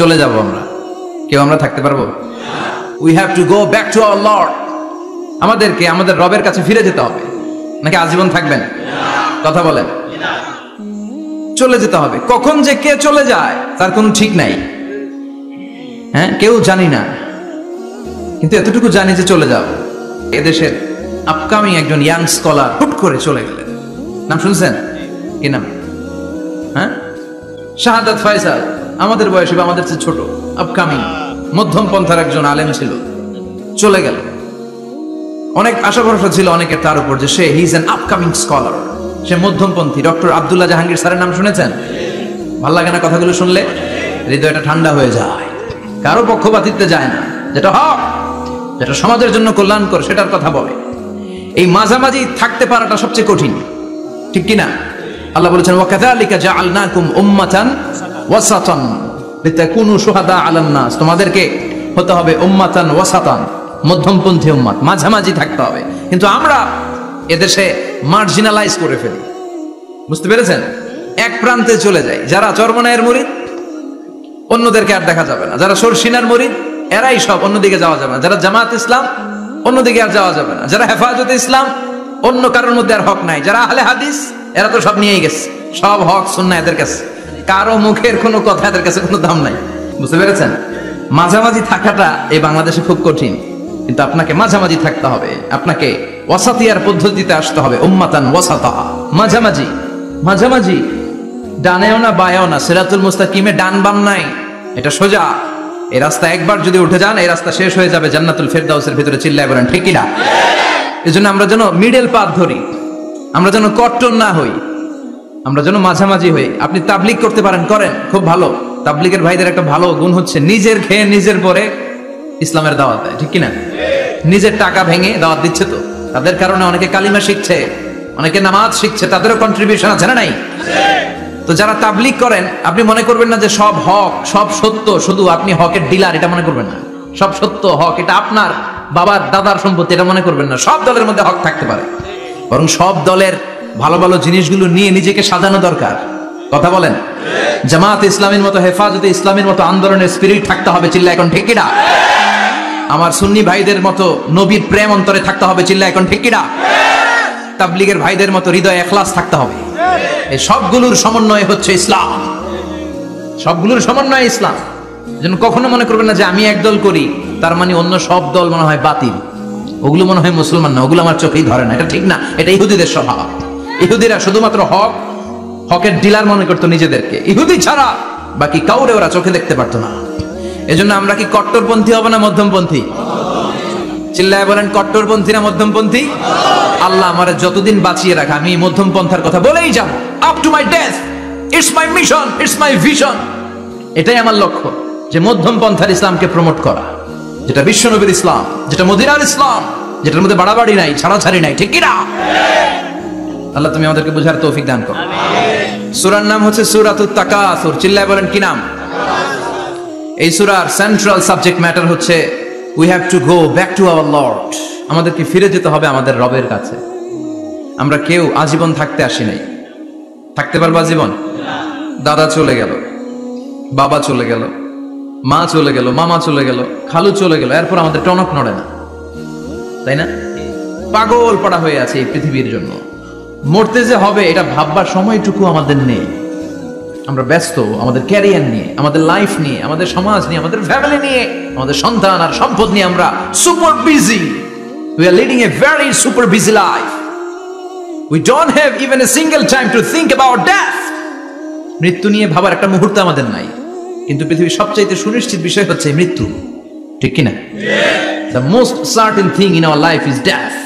চলে যাব আমরা, কেউ আমরা থাকতে পারবো? We have to go back to our Lord. আমাদেরকে আমাদের রবের কাছে ফিরে যেতে হবে, নাকি আজীবন থাকবেন? কথা বলেন। চলে যেতে হবে। কখন যে কে চলে যায় তার কোনো ঠিক নাই। হ্যাঁ, কেউ জানি না, কিন্তু এতটুকু জানি যে চলে যাব। এদেশের আপকামিং একজন ইয়াং স্কলার হুট করে চলে গেলেন। নাম শুনছেন? কি নাম? হ্যাঁ, শাহাদাত ফয়সাল। আমাদের বয়সে বা আমাদের চেয়ে ছোট, আপকামিং মধ্যম পন্থার একজন আলেম ছিল, চলে গেল। অনেক আশা ভরসা ছিল অনেকের তার উপর যে সে he is an upcoming scholar, সে মধ্যমপন্থী। ডক্টর আব্দুল্লাহ জাহাঙ্গীর স্যারের নাম শুনেছেন? ভাল লাগে না কথাগুলো শুনলে? হৃদয়টা ঠান্ডা হয়ে যায়। কারো পক্ষপাতিত্বে যায় না, যেটা হক, যেটা সমাজের জন্য কল্যাণকর সেটার কথা বলে। এই মাঝামাঝি থাকতে পারাটা সবচেয়ে কঠিন, ঠিক কিনা? আল্লাহ বলেছেন ওয়াকাযালিকা জাআলনাকুম উম্মাতান ওয়াসাতান লিতাকুনু শুহাদা আলান নাস। তোমাদেরকে হতে হবে উম্মাতান ওয়াসাতান, মধ্যমপন্থী উম্মাত, মাঝামাঝি থাকতে হবে। কিন্তু আমরা এদেশে মার্জিনালাইজ করে ফেলি, বুঝতে পেরেছেন? এক প্রান্তে চলে যাই। যারা চরমনায়ের মুরিদ অন্যদেরকে আর দেখা যাবে না, যারা সরসিনার মুরিদ এরাই সব, অন্যদিকে যাওয়া যাবে না। যারা জামাত ইসলাম অন্যদিকে আর যাওয়া যাবে না। যারা হেফাজতে ইসলাম অন্য কারোর মধ্যে আর হক নাই। যারা আহলে হাদিস এরা তো সব নিয়েই গেছে, সব হক সুন্নাহ এদের কাছে, কারো মুখের কোনো কথা এদের কাছে কোনো দাম নাই। বুঝতে পেরেছেন? মাঝামাঝি থাকাটা এই বাংলাদেশে খুব কঠিন, কিন্তু আপনাকে মাঝামাঝি থাকতে হবে। আপনাকে ওয়াসাতিয়ার পদ্ধতিতে আসতে হবে, উম্মাতান ওয়াসাতা, মাঝামাঝি। মাঝামাঝি ডানেও না বায়েও না, সিরাতুল মুস্তাকিমে ডান বাম নাই, এটা সোজা। এই রাস্তা একবার যদি উঠে যান এই রাস্তা শেষ হয়ে যাবে জান্নাতুল ফেরদাউসের ভিতরে। চিল্লায় বলেন ঠিক কিনা? এজন্য আমরা যেন মিডল পাথ ধরি, আমরা যেন কট্টর না হই, আমরা যেন মাঝামাঝি হই। আপনি তাবলিগ করতে পারেন, করেন, খুব ভালো। তাবলিগের ভাইদের একটা ভালো গুণ হচ্ছে নিজের খেয়ে নিজের পরে ইসলামের দাওয়াত দেয়, ঠিক কিনা? নিজের টাকা ভেঙে দাওয়াত দিচ্ছে, তো তাদের কারণে অনেকে কালিমা শিখছে, অনেকে নামাজ শিখছে, তাদেরও কন্ট্রিবিউশন আছে না নাই? তো যারা তাবলিগ করেন, আপনি মনে করবেন না যে সব হক সব সত্য, শুধু আপনি হকের ডিলার, এটা মনে করবেন না। সব সত্য হক এটা আপনার বাবার দাদার সম্পত্তি, এটা মনে করবেন না। সব দলের মধ্যে হক থাকতে পারে, বরং সব দলের ভালো ভালো জিনিসগুলো নিয়ে নিজেকে সাজানো দরকার। কথা বলেন। জামাত ইসলামের মতো, হেফাজতে ইসলামের মতো আন্দোলনের স্পিরিট থাকতে হবে, চিল্লা এখন ঠিক কিনা? আমার সুন্নি ভাইদের মতো নবীর প্রেম অন্তরে থাকতে হবে, চিল্লা এখন ঠিক কিনা? তাবলিগের ভাইদের মতো হৃদয় ইখলাস থাকতে হবে। এই সবগুলোর সমন্বয় হচ্ছে ইসলাম, সবগুলোর সমন্বয় ইসলাম। যেন কখনো মনে করবেন না যে আমি একদল করি তার মানে অন্য সব দল মনে হয় বাতিল, ওগুলো মনে হয় মুসলমান না, ওগুলো আমার চোখেই ধরে না। এটা ঠিক না, এটা ইহুদিদের স্বভাব। ইহুদিরা শুধুমাত্র হকের ডিলার মনে করতো নিজেদেরকে, ইহুদি ছাড়া বাকি কাউরে ওরা চোখে দেখতে পারতো না। এজন্য আমরা কি কট্টরপন্থী হব না মধ্যমপন্থী? চিল্লায় বলেন কট্টরপন্থী না মধ্যমপন্থী? আল্লাহ আমারে যতদিন বাঁচিয়ে রাখা আমি মধ্যম পন্থার কথা বলেই যাব, up to my death. It's my mission, it's my vision. এটাই আমার লক্ষ্য, যে মধ্যম পন্থার ইসলামকে প্রমোট করা, যেটা বিশ্বনবীর ইসলাম, যেটা মদিনার ইসলাম, যেটার মধ্যে বাড়াবাড়ি নাই, ছাড়াছাড়ি নাই, ঠিক কি না? আল্লাহ তুমি আমাদেরকে বুঝার তৌফিক দান করো। সূরার নাম হচ্ছে সূরাতুত তাকাসুর। চিল্লায় বলেন কি নাম? এই সূরার সেন্ট্রাল সাবজেক্ট ম্যাটার হচ্ছে we have to go back to our Lord. আমাদেরকে ফিরে যেতে হবে আমাদের রবের কাছে। আমরা কেউ আজীবন থাকতে আসি নাই। থাকতে পারবো আজীবন? দাদা চলে গেল, বাবা চলে গেল, মা চলে গেল, মামা চলে গেল, খালু চলে গেল, এরপর আমাদের টনক নড়ে না, তাই না? পাগল পড়া হয়ে আছে এই পৃথিবীর জন্য। মরতে যে হবে এটা ভাববার সময়টুকু আমাদের নেই। আমরা ব্যস্ত আমাদের ক্যারিয়ার নিয়ে, আমাদের লাইফ নিয়ে, আমাদের সমাজ নিয়ে, আমাদের ফ্যামিলি নিয়ে, আমাদের সন্তান আর সম্পদ নিয়ে আমরা super busy. We are leading a very super busy life. We don't have even a single time to think about death. মৃত্যু নিয়ে ভাবার একটা মুহূর্ত আমাদের নাই। কিন্তু পৃথিবীর সবচাইতে সুনিশ্চিত বিষয় হচ্ছে মৃত্যু, ঠিক কিনা? The most certain thing in our life is death.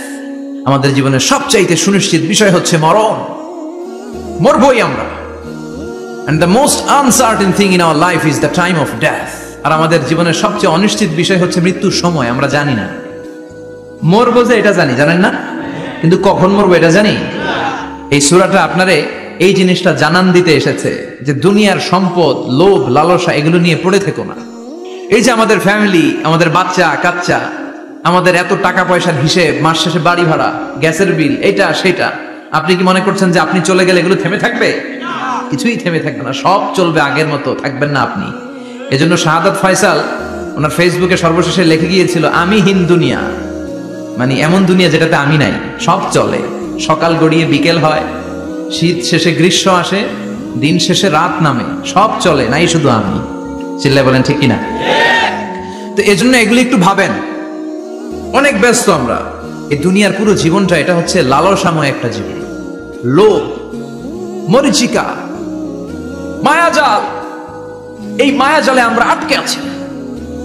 আমাদের জীবনের সবচাইতে সুনিশ্চিত বিষয় হচ্ছে মরণ। মরবই আমরা। And the most uncertain thing in our life is the time of death. আর আমাদের জীবনের সবচেয়ে অনিশ্চিত বিষয় হচ্ছে মৃত্যুর সময়। আমরা জানি না মরবো, যে এটা জানি, জানেন না? কিন্তু কখন মরবো এটা জানি। এই সূরাটা আপনারে এই জিনিসটা জানান দিতে এসেছে যে দুনিয়ার সম্পদ, লোভ, লালসা এগুলো নিয়ে পড়ে থেকো না। এই যে আমাদের ফ্যামিলি, আমাদের বাচ্চা কাচ্চা, আমাদের এত টাকা পয়সার হিসেব, মাস শেষে বাড়ি ভাড়া, গ্যাসের বিল, এটা সেটা, আপনি কি মনে করছেন যে আপনি চলে গেলে এগুলো থেমে থাকবে? কিছুই থেমে থাকবে না, সব চলবে আগের মতো। থাকবেন না আপনি। এজন্য শাহাদাত ফয়সাল ওনার ফেসবুকে সর্বশেষে লিখে গিয়েছিল, আমি হীন দুনিয়া, মানে এমন দুনিয়া যেটাতে আমি নাই, সব চলে, সকাল গড়িয়ে বিকেল হয়, শীত শেষে গ্রীষ্ম আসে, দিন শেষে রাত নামে, সব চলে, নাই শুধু আমি। চিল্লায় বলেন ঠিক কিনা? তো এজন্য এগুলি একটু ভাবেন। অনেক ব্যস্ত আমরা, এই দুনিয়ার পুরো জীবনটা এটা হচ্ছে লালসাময় একটা জীবন, লোভ, মরিচিকা, মায়াজাল। এই মায়াজালে আমরা আটকে আছি,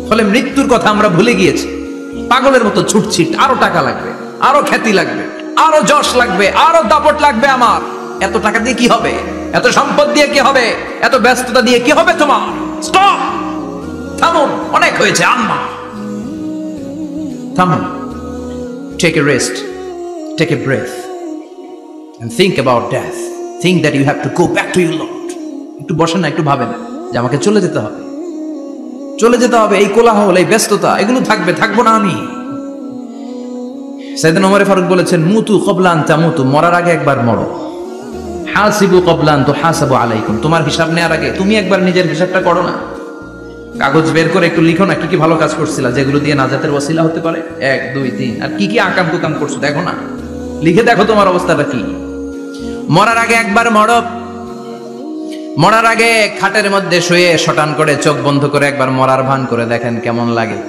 ফলে মৃত্যুর কথা আমরা ভুলে গিয়েছি। পাগলের মতো ছুটছি, আরো টাকা লাগবে, আরো খ্যাতি লাগবে, আরো যশ লাগবে, আরো দাপট লাগবে আমার। এত টাকা দিয়ে কি হবে? এত সম্পদ দিয়ে কি হবে? এত ব্যস্ততা দিয়ে কি হবে তোমার? স্টপ, থামুন, অনেক হয়েছে, আম্মা থামুন। Take a rest, take a breath and think about death. Think that you have to go back to your Lord. একটু বসেন না, একটু ভাবেন যে আমাকে চলে যেতে হবে, চলে যেতে হবে। এই কোলাহল, এই ব্যস্ততা, এগুলো থাকবে, থাকবো না আমি। সাইয়েদনা ওমর ফারুক বলেছেন, মুতু ক্বাবলা আন তামুতু, মরার আগে একবার মরো। হাসিবু ক্বাবলা আন তুহাসাবু আলাইকুম, তোমার হিসাব নেওয়ার আগে তুমি একবার নিজের হিসাবটা করো না। কাগজ বের করে একটু লিখো না, কি কি ভালো কাজ করছিলা, যেগুলো দিয়ে নাজাতের ওসিলা হতে পারে, 1 2 3, আর কি কি আকাম কুকাম করছো দেখো না, লিখে দেখো তোমার অবস্থাটা কি। মরার আগে একবার মরো। মরার আগে খাটের মধ্যে শুয়ে শটান করে চোখ বন্ধ করে একবার মরার ভান করে দেখেন কেমন লাগে।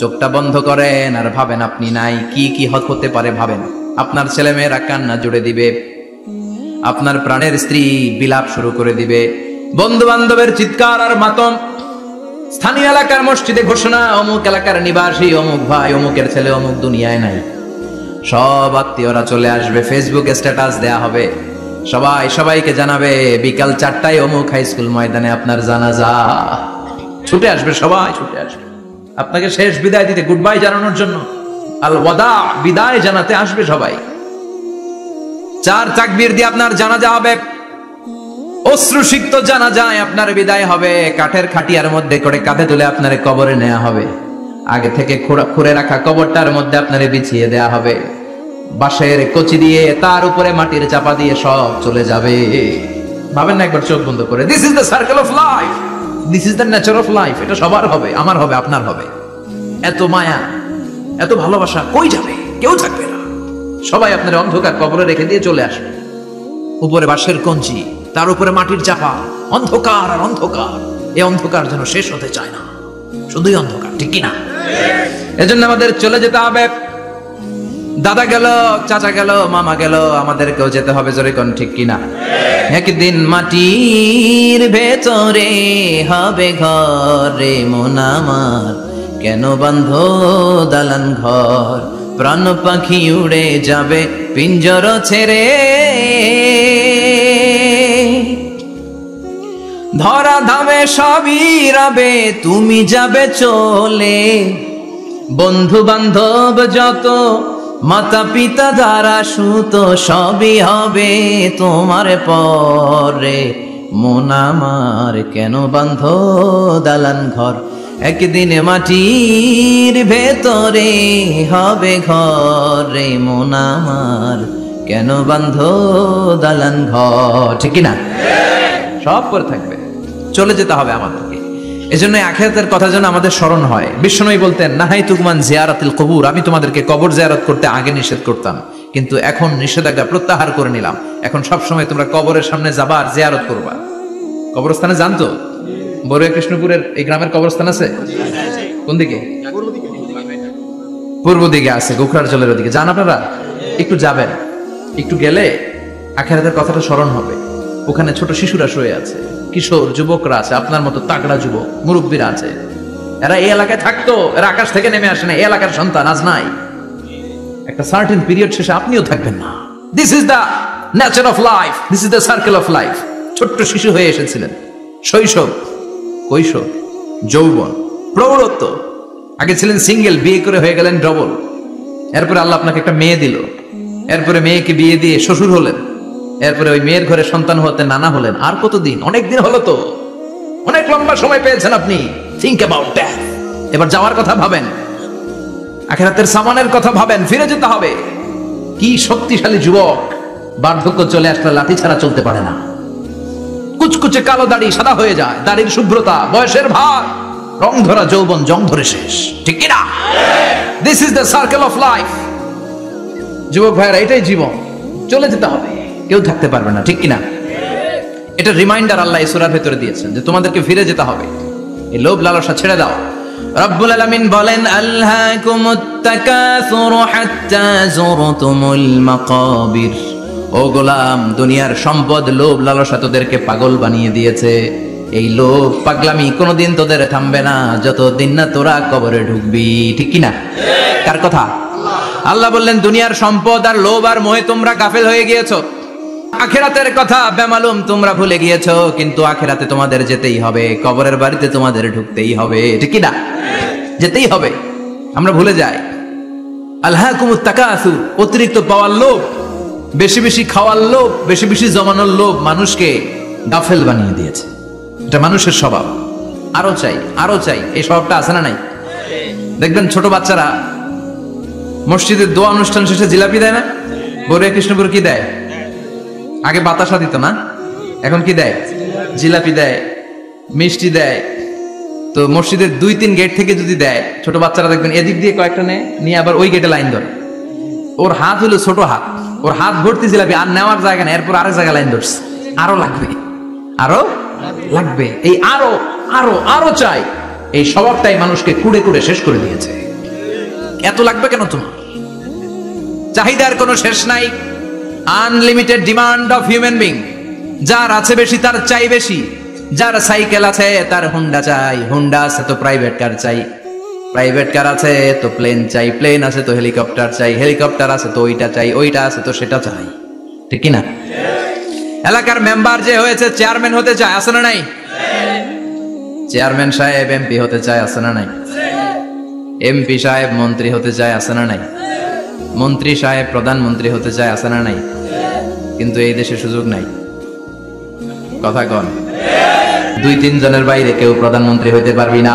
চোখটা বন্ধ করেন আর ভাবেন আপনি নাই, কি কি হতে পারে ভাবেন। আপনার ছেলে মেয়েরা কান্না জুড়ে দিবে, আপনার প্রাণের স্ত্রী বিলাপ শুরু করে দিবে, বন্ধু বান্ধবের চিৎকার আর মাতম, স্থানীয় এলাকার মসজিদে ঘোষণা, অমুক এলাকার নিবাসী অমুক ভাই, অমুকের ছেলে অমুক দুনিয়ায় নাই। সব আত্মীয়রা চলে আসবে, ফেসবুকে স্ট্যাটাস দেয়া হবে, সবাই সবাইকে জানাবে বিকাল 4টায় অমুক হাই স্কুল ময়দানে আপনার জানাজা। ছুটে আসবে, সবাই ছুটে আসবে আপনাকে শেষ বিদায় দিতে, গুড বাই জানানোর জন্য, আল ওয়াদা, বিদায় জানাতে আসবে সবাই। 4 তাকবীর দিয়ে আপনার জানাজা হবে, অশ্রুসিক্ত জানাজায় আপনার বিদায় হবে। কাঠের খাটিয়ার মধ্যে করে কাঁধে তুলে আপনার কবরে নেওয়া হবে, আগে থেকে খুঁড়ে রাখা কবরটার মধ্যে আপনারে বিছিয়ে দেয়া হবে, বাঁশের কচি দিয়ে তার উপরে মাটির চাপা দিয়ে সব চলে যাবে। ভাবেন না একবার চোখ বন্ধ করে, this is the circle of life, this is the nature of life. এটা সবার হবে, আমার হবে, আপনার হবে। এত মায়া, এত ভালোবাসা কই যাবে? কেউ থাকবে না, সবাই আপনার অন্ধকার কবরে রেখে দিয়ে চলে আসবে। উপরে বাঁশের কঞ্চি, তার উপরে মাটির চাপা, অন্ধকার আর অন্ধকার। এই অন্ধকার যেন শেষ হতে চায় না, শুধুই অন্ধকার, ঠিক কিনা? এজন্য আমাদের চলে যেতে হবে। দাদা গেল, চাচা গেল, মামা গেল, আমাদেরকেও যেতে হবে, জোরে কোন ঠিক কিনা? একদিন মাটির ভেতরে হবে ঘরে মন আমার, কেন বাঁধো দালান ঘর, প্রাণ পাখি উড়ে যাবে পিঞ্জর ছেড়ে, ধরা ধামে সবই রবে তুমি যাবে চলে, বন্ধু বান্ধব যত, মাতা পিতা দ্বারা সুত, সবই হবে তোমার পরে, মন আমার কেন বাঁধো দালান ঘর, একদিন মাটির ভেতরে হবে ঘরে মন আমার, কেন বাঁধো দালান ঘর, ঠিক না? সব করে থাকবে, চলে যেতে হবে আমাদেরকে। এজন্য আখিরাতের কথা যেন আমাদের স্মরণ হয়। বিশ্বনবী বলতেন, নাহাইতুকুমান জিয়ারাতিল কবুর, আমি তোমাদেরকে কবর জিয়ারত করতে আগে নিষেধ করতাম, কিন্তু এখন নিষেধাজ্ঞা প্রত্যাহার করে নিলাম। এখন সব সময় তোমরা কবরের সামনে যাবা আর জিয়ারত করবা। কবরস্থানে জানতো বড়ুয়া কৃষ্ণপুরের এই গ্রামের কবরস্থান আছে কোন দিকে? পূর্ব দিকে আছে, গোখরার জলের ওদিকে। যান আপনারা, একটু যাবেন, একটু গেলে আখিরাতের কথাটা স্মরণ হবে। ওখানে ছোট শিশুরা শুয়ে আছে, কিশোর যুবকরা আছে, আপনার মতো তাগড়া যুবক মুরব্বীরা আছে। এরা এই এলাকায় থাকতো, এরা আকাশ থেকে নেমে আসে না, এই এলাকার সন্তান, আজ নাই। একটা সার্টেন পিরিয়ড শেষে আপনিও থাকবেন না। This is the nature of life, this is the circle of life. ছোট্ট শিশু হয়ে এসেছিলেন, শৈশব, কৈশোর, যৌবন, প্রৌঢ়ত্ব। আগে ছিলেন সিঙ্গেল, বিয়ে করে হয়ে গেলেন ডবল। এরপরে আল্লাহ আপনাকে একটা মেয়ে দিল, এরপরে মেয়েকে বিয়ে দিয়ে শ্বশুর হলেন, এরপরে ওই মেয়ের ঘরে সন্তান হতে নানা হলেন। আর কতদিন? অনেক দিন হলো তো, অনেক লম্বা সময় পেয়েছেন আপনি। Think about that. এবার যাওয়ার কথা ভাবেন, আখিরাতের সামানের কথা ভাবেন, ফিরে যেতে হবে। কি শক্তিশালী যুবক, বার্ধক্য চলে আসলে লাঠি ছাড়া চলতে পারে না। কুছ কুচকুচে কালো দাড়ি সাদা হয়ে যায়, দাড়ির শুভ্রতা, বয়সের ভার, রং ধরা যৌবন জং ধরে শেষ, ঠিক কি না? This is the circle of life. যুবক ভাইরা, এটাই জীবন, চলে যেতে হবে, কেউ থাকতে পারবে না, ঠিক কিনা? এটা রিমাইন্ডার আল্লাহ এই সূরার ভেতরে দিয়েছেন যে তোমাদেরকে ফিরে যেতে হবে, এই লোভ লালসা ছেড়ে দাও। রব্বুল আলামিন বলেন, আলহাকুমুত তাকাসুরু হাত্তা যুরতুমুল মাকাবির। ও গোলাম, দুনিয়ার সম্পদ, লোভ লালসা তোদেরকে পাগল বানিয়ে দিয়েছে। এই লোভ পাগলামি কোনোদিন তোদের থামবে না যতদিন না তোরা কবরে ঢুকবি, ঠিক কিনা? কার কথা? আল্লাহ বললেন, দুনিয়ার সম্পদ আর লোভ আর মোহে তোমরা গাফেল হয়ে গিয়েছো। আখিরাতের কথা বেমালুম তোমরা ভুলে গিয়েছো, কিন্তু আখিরাতে তোমাদের যেতেই হবে, কবরের বাড়িতে তোমাদের ঢুকতেই হবে, ঠিক কি না? যেতেই হবে, আমরা ভুলে যাই। আলহাকুমুত তাকাসুর, অতিরিক্ত পাওয়ার লোভ, বেশি বেশি খাওয়ার লোভ, বেশি বেশি জমানোর লোভ মানুষকে গাফেল বানিয়ে দিয়েছে। এটা মানুষের স্বভাব, আরো চাই আরো চাই, এই স্বভাবটা আছে না নাই? দেখবেন ছোট বাচ্চারা মসজিদের দোয়া অনুষ্ঠান শেষে জিলাপি দেয় না? গৌরিয়া কৃষ্ণপুর কি দেয়? আগে বাতাসা দিত না, এখন কি দেয়? জিলাপি দেয়, মিষ্টি দেয়। তো মসজিদের 2-3 গেট থেকে যদি দেয়, ছোট বাচ্চারা দেখবেন এদিক দিয়ে কয়েকটা নিয়ে আবার ওই গেটে লাইন ধরে। ওর হাত হলো ছোট হাত, ওর হাত ভর্তি জিলাপি, আর নেওয়ার জায়গা নেই, এরপর আরেক জায়গায় লাইন ধরছে, আরো লাগবে, আরো লাগবে, এই আরো আরো আরো চাই, এই স্বভাবটাই মানুষকে কুড়ে কুড়ে শেষ করে দিয়েছে। এত লাগবে কেন তোমার? চাহিদার কোনো শেষ নাই, unlimited demand of human being. যার আছে বেশি তার চাই বেশি, যার সাইকেল আছে তার হুন্ডা চাই, হুন্ডা আছে তো প্রাইভেট কার চাই, প্রাইভেট কার আছে তো প্লেন চাই, প্লেন আছে তো হেলিকপ্টার চাই, হেলিকপ্টার আছে তো ওইটা চাই, ওইটা আছে তো সেটা চাই, ঠিক কি না? এলাকার মেম্বার যে হয়েছে চেয়ারম্যান হতে চায়, আছে না নাই? চেয়ারম্যান সাহেব এমপি হতে চায়, আছে না নাই? এমপি সাহেব মন্ত্রী হতে চায়, আছে না নাই? মন্ত্রী সাহেব প্রধানমন্ত্রী হতে চায়, আছে না নাই? কিন্তু এই দেশে সুযোগ নাই, কথা কন। 2-3 জনের বাইরে কেউ প্রধানমন্ত্রী হইতে পারবি না,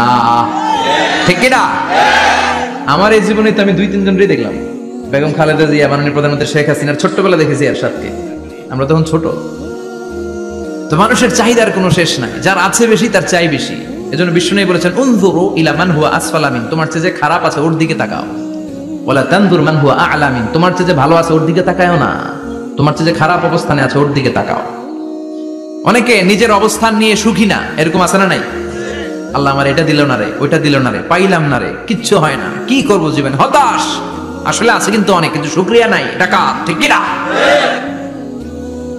ঠিক কি না? আমার এই জীবনে তো আমি 2-3 জনই দেখলাম। বেগম খালেদা জিয়া, মাননীয় প্রধানমন্ত্রী শেখ হাসিনার ছোট্টবেলা দেখেছি এরশাদকে, আমরা তখন ছোট। তো মানুষের চাহিদার কোনো শেষ নাই, যার আছে বেশি তার চাই বেশি। এজন্য বিষ্ণু বলেছেন, উনজুরু ইলা মান হুয়া আসফালা মিন, তোমার চেয়ে যে খারাপ আছে ওর দিকে তাকাও। ওয়ালা তানজুর মান হুয়া আ'লা মিন, তোমার চেয়ে যে ভালো আছে ওর দিকে তাকায়ও না, তোমার চেয়ে যে খারাপ অবস্থানে আছে ওর দিকে তাকাও। অনেকে নিজের অবস্থান নিয়ে সুখী না, এরকম আছে না নাই? আল্লাহ আমার এটা দিল না রে, ওইটা দিল না রে, পাইলাম না রে, কিচ্ছু হয় না, কি করবো জীবন, হতাশ। আসলে আছে কিন্তু অনেক, কিন্তু শুকরিয়া নাই, টাকা, ঠিক কি না?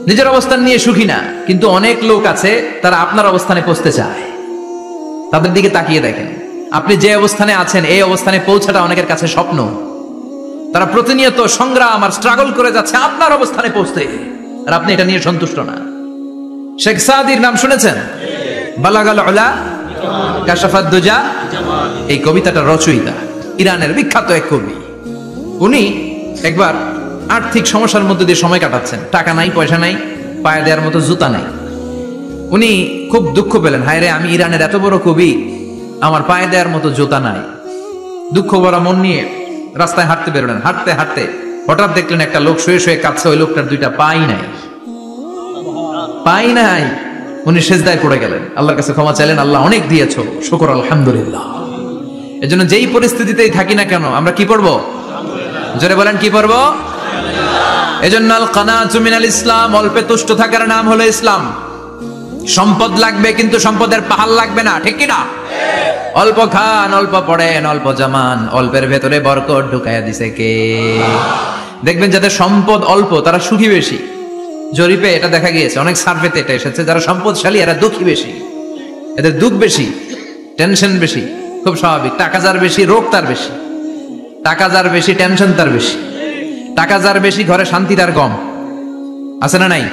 নিজের অবস্থান নিয়ে সুখী না, কিন্তু অনেক লোক আছে তারা আপনার অবস্থানে পৌঁছতে চায়। তাদের দিকে তাকিয়ে দেখেন, আপনি যে অবস্থানে আছেন এই অবস্থানে পৌঁছাটা অনেকের কাছে স্বপ্ন। তারা প্রতিনিয়ত সংগ্রাম আর স্ট্রাগল করে যাচ্ছে আপনার অবস্থানে পৌঁছতে, আর আপনি এটা নিয়ে সন্তুষ্ট না। শেখ সাদির নাম শুনেছেন? বালাগাল উলা কাশাফাত দুজা, এই কবিতাটা রচয়িতা, ইরানের বিখ্যাত এক কবি। উনি একবার আর্থিক সমস্যার মধ্যে দিয়ে সময় কাটাচ্ছেন, টাকা নাই, পয়সা নাই, পায়ে দেওয়ার মতো জুতা নাই। উনি খুব দুঃখ পেলেন, হায় রে, আমি ইরানের এত বড় কবি, আমার পায়ে দেওয়ার মতো জুতা নাই। দুঃখ ভরা মন নিয়ে রাস্তায় হাঁটতে বেরোলেন। হাঁটতে হাঁটতে হঠাৎ দেখলেন একটা লোক শুয়ে শুয়ে কাঁদছে, ওই লোকটার 2টা পাই নাই, পাই নাই। উনি সেজদায় পড়ে গেলেন, আল্লাহর কাছে ক্ষমা চাইলেন, আল্লাহ অনেক দিয়েছো, শুকর আলহামদুলিল্লাহ। এজন্য যেই পরিস্থিতিতেই থাকি না কেন আমরা কি পড়বো? জোরে বলেন, কি পড়বো? এজন্য আল কানাতু মিনাল ইসলাম, অল্পে তুষ্ট থাকার নাম হলো ইসলাম। সম্পদ লাগবে কিন্তু সম্পদের পাহাড় লাগবে না, ঠিক কি না? অল্প খান, অল্প পড়েন, অল্প জামান, অল্পের ভেতরে বরকত ঢুকাইয়া দিছে কে? দেখবেন যাদের সম্পদ অল্প তারা সুখী বেশি। জরিপে এটা দেখা গিয়েছে, অনেক সার্ভেতে এটা এসেছে, যারা সম্পদশালী এরা দুঃখী বেশি, এদের দুঃখ বেশি, টেনশন বেশি। খুব স্বাভাবিক, টাকা যার বেশি রোগ তার বেশি, টাকা যার বেশি টেনশন তার বেশি, টাকা যার বেশি ঘরে শান্তি তার কম, আছে না নাই?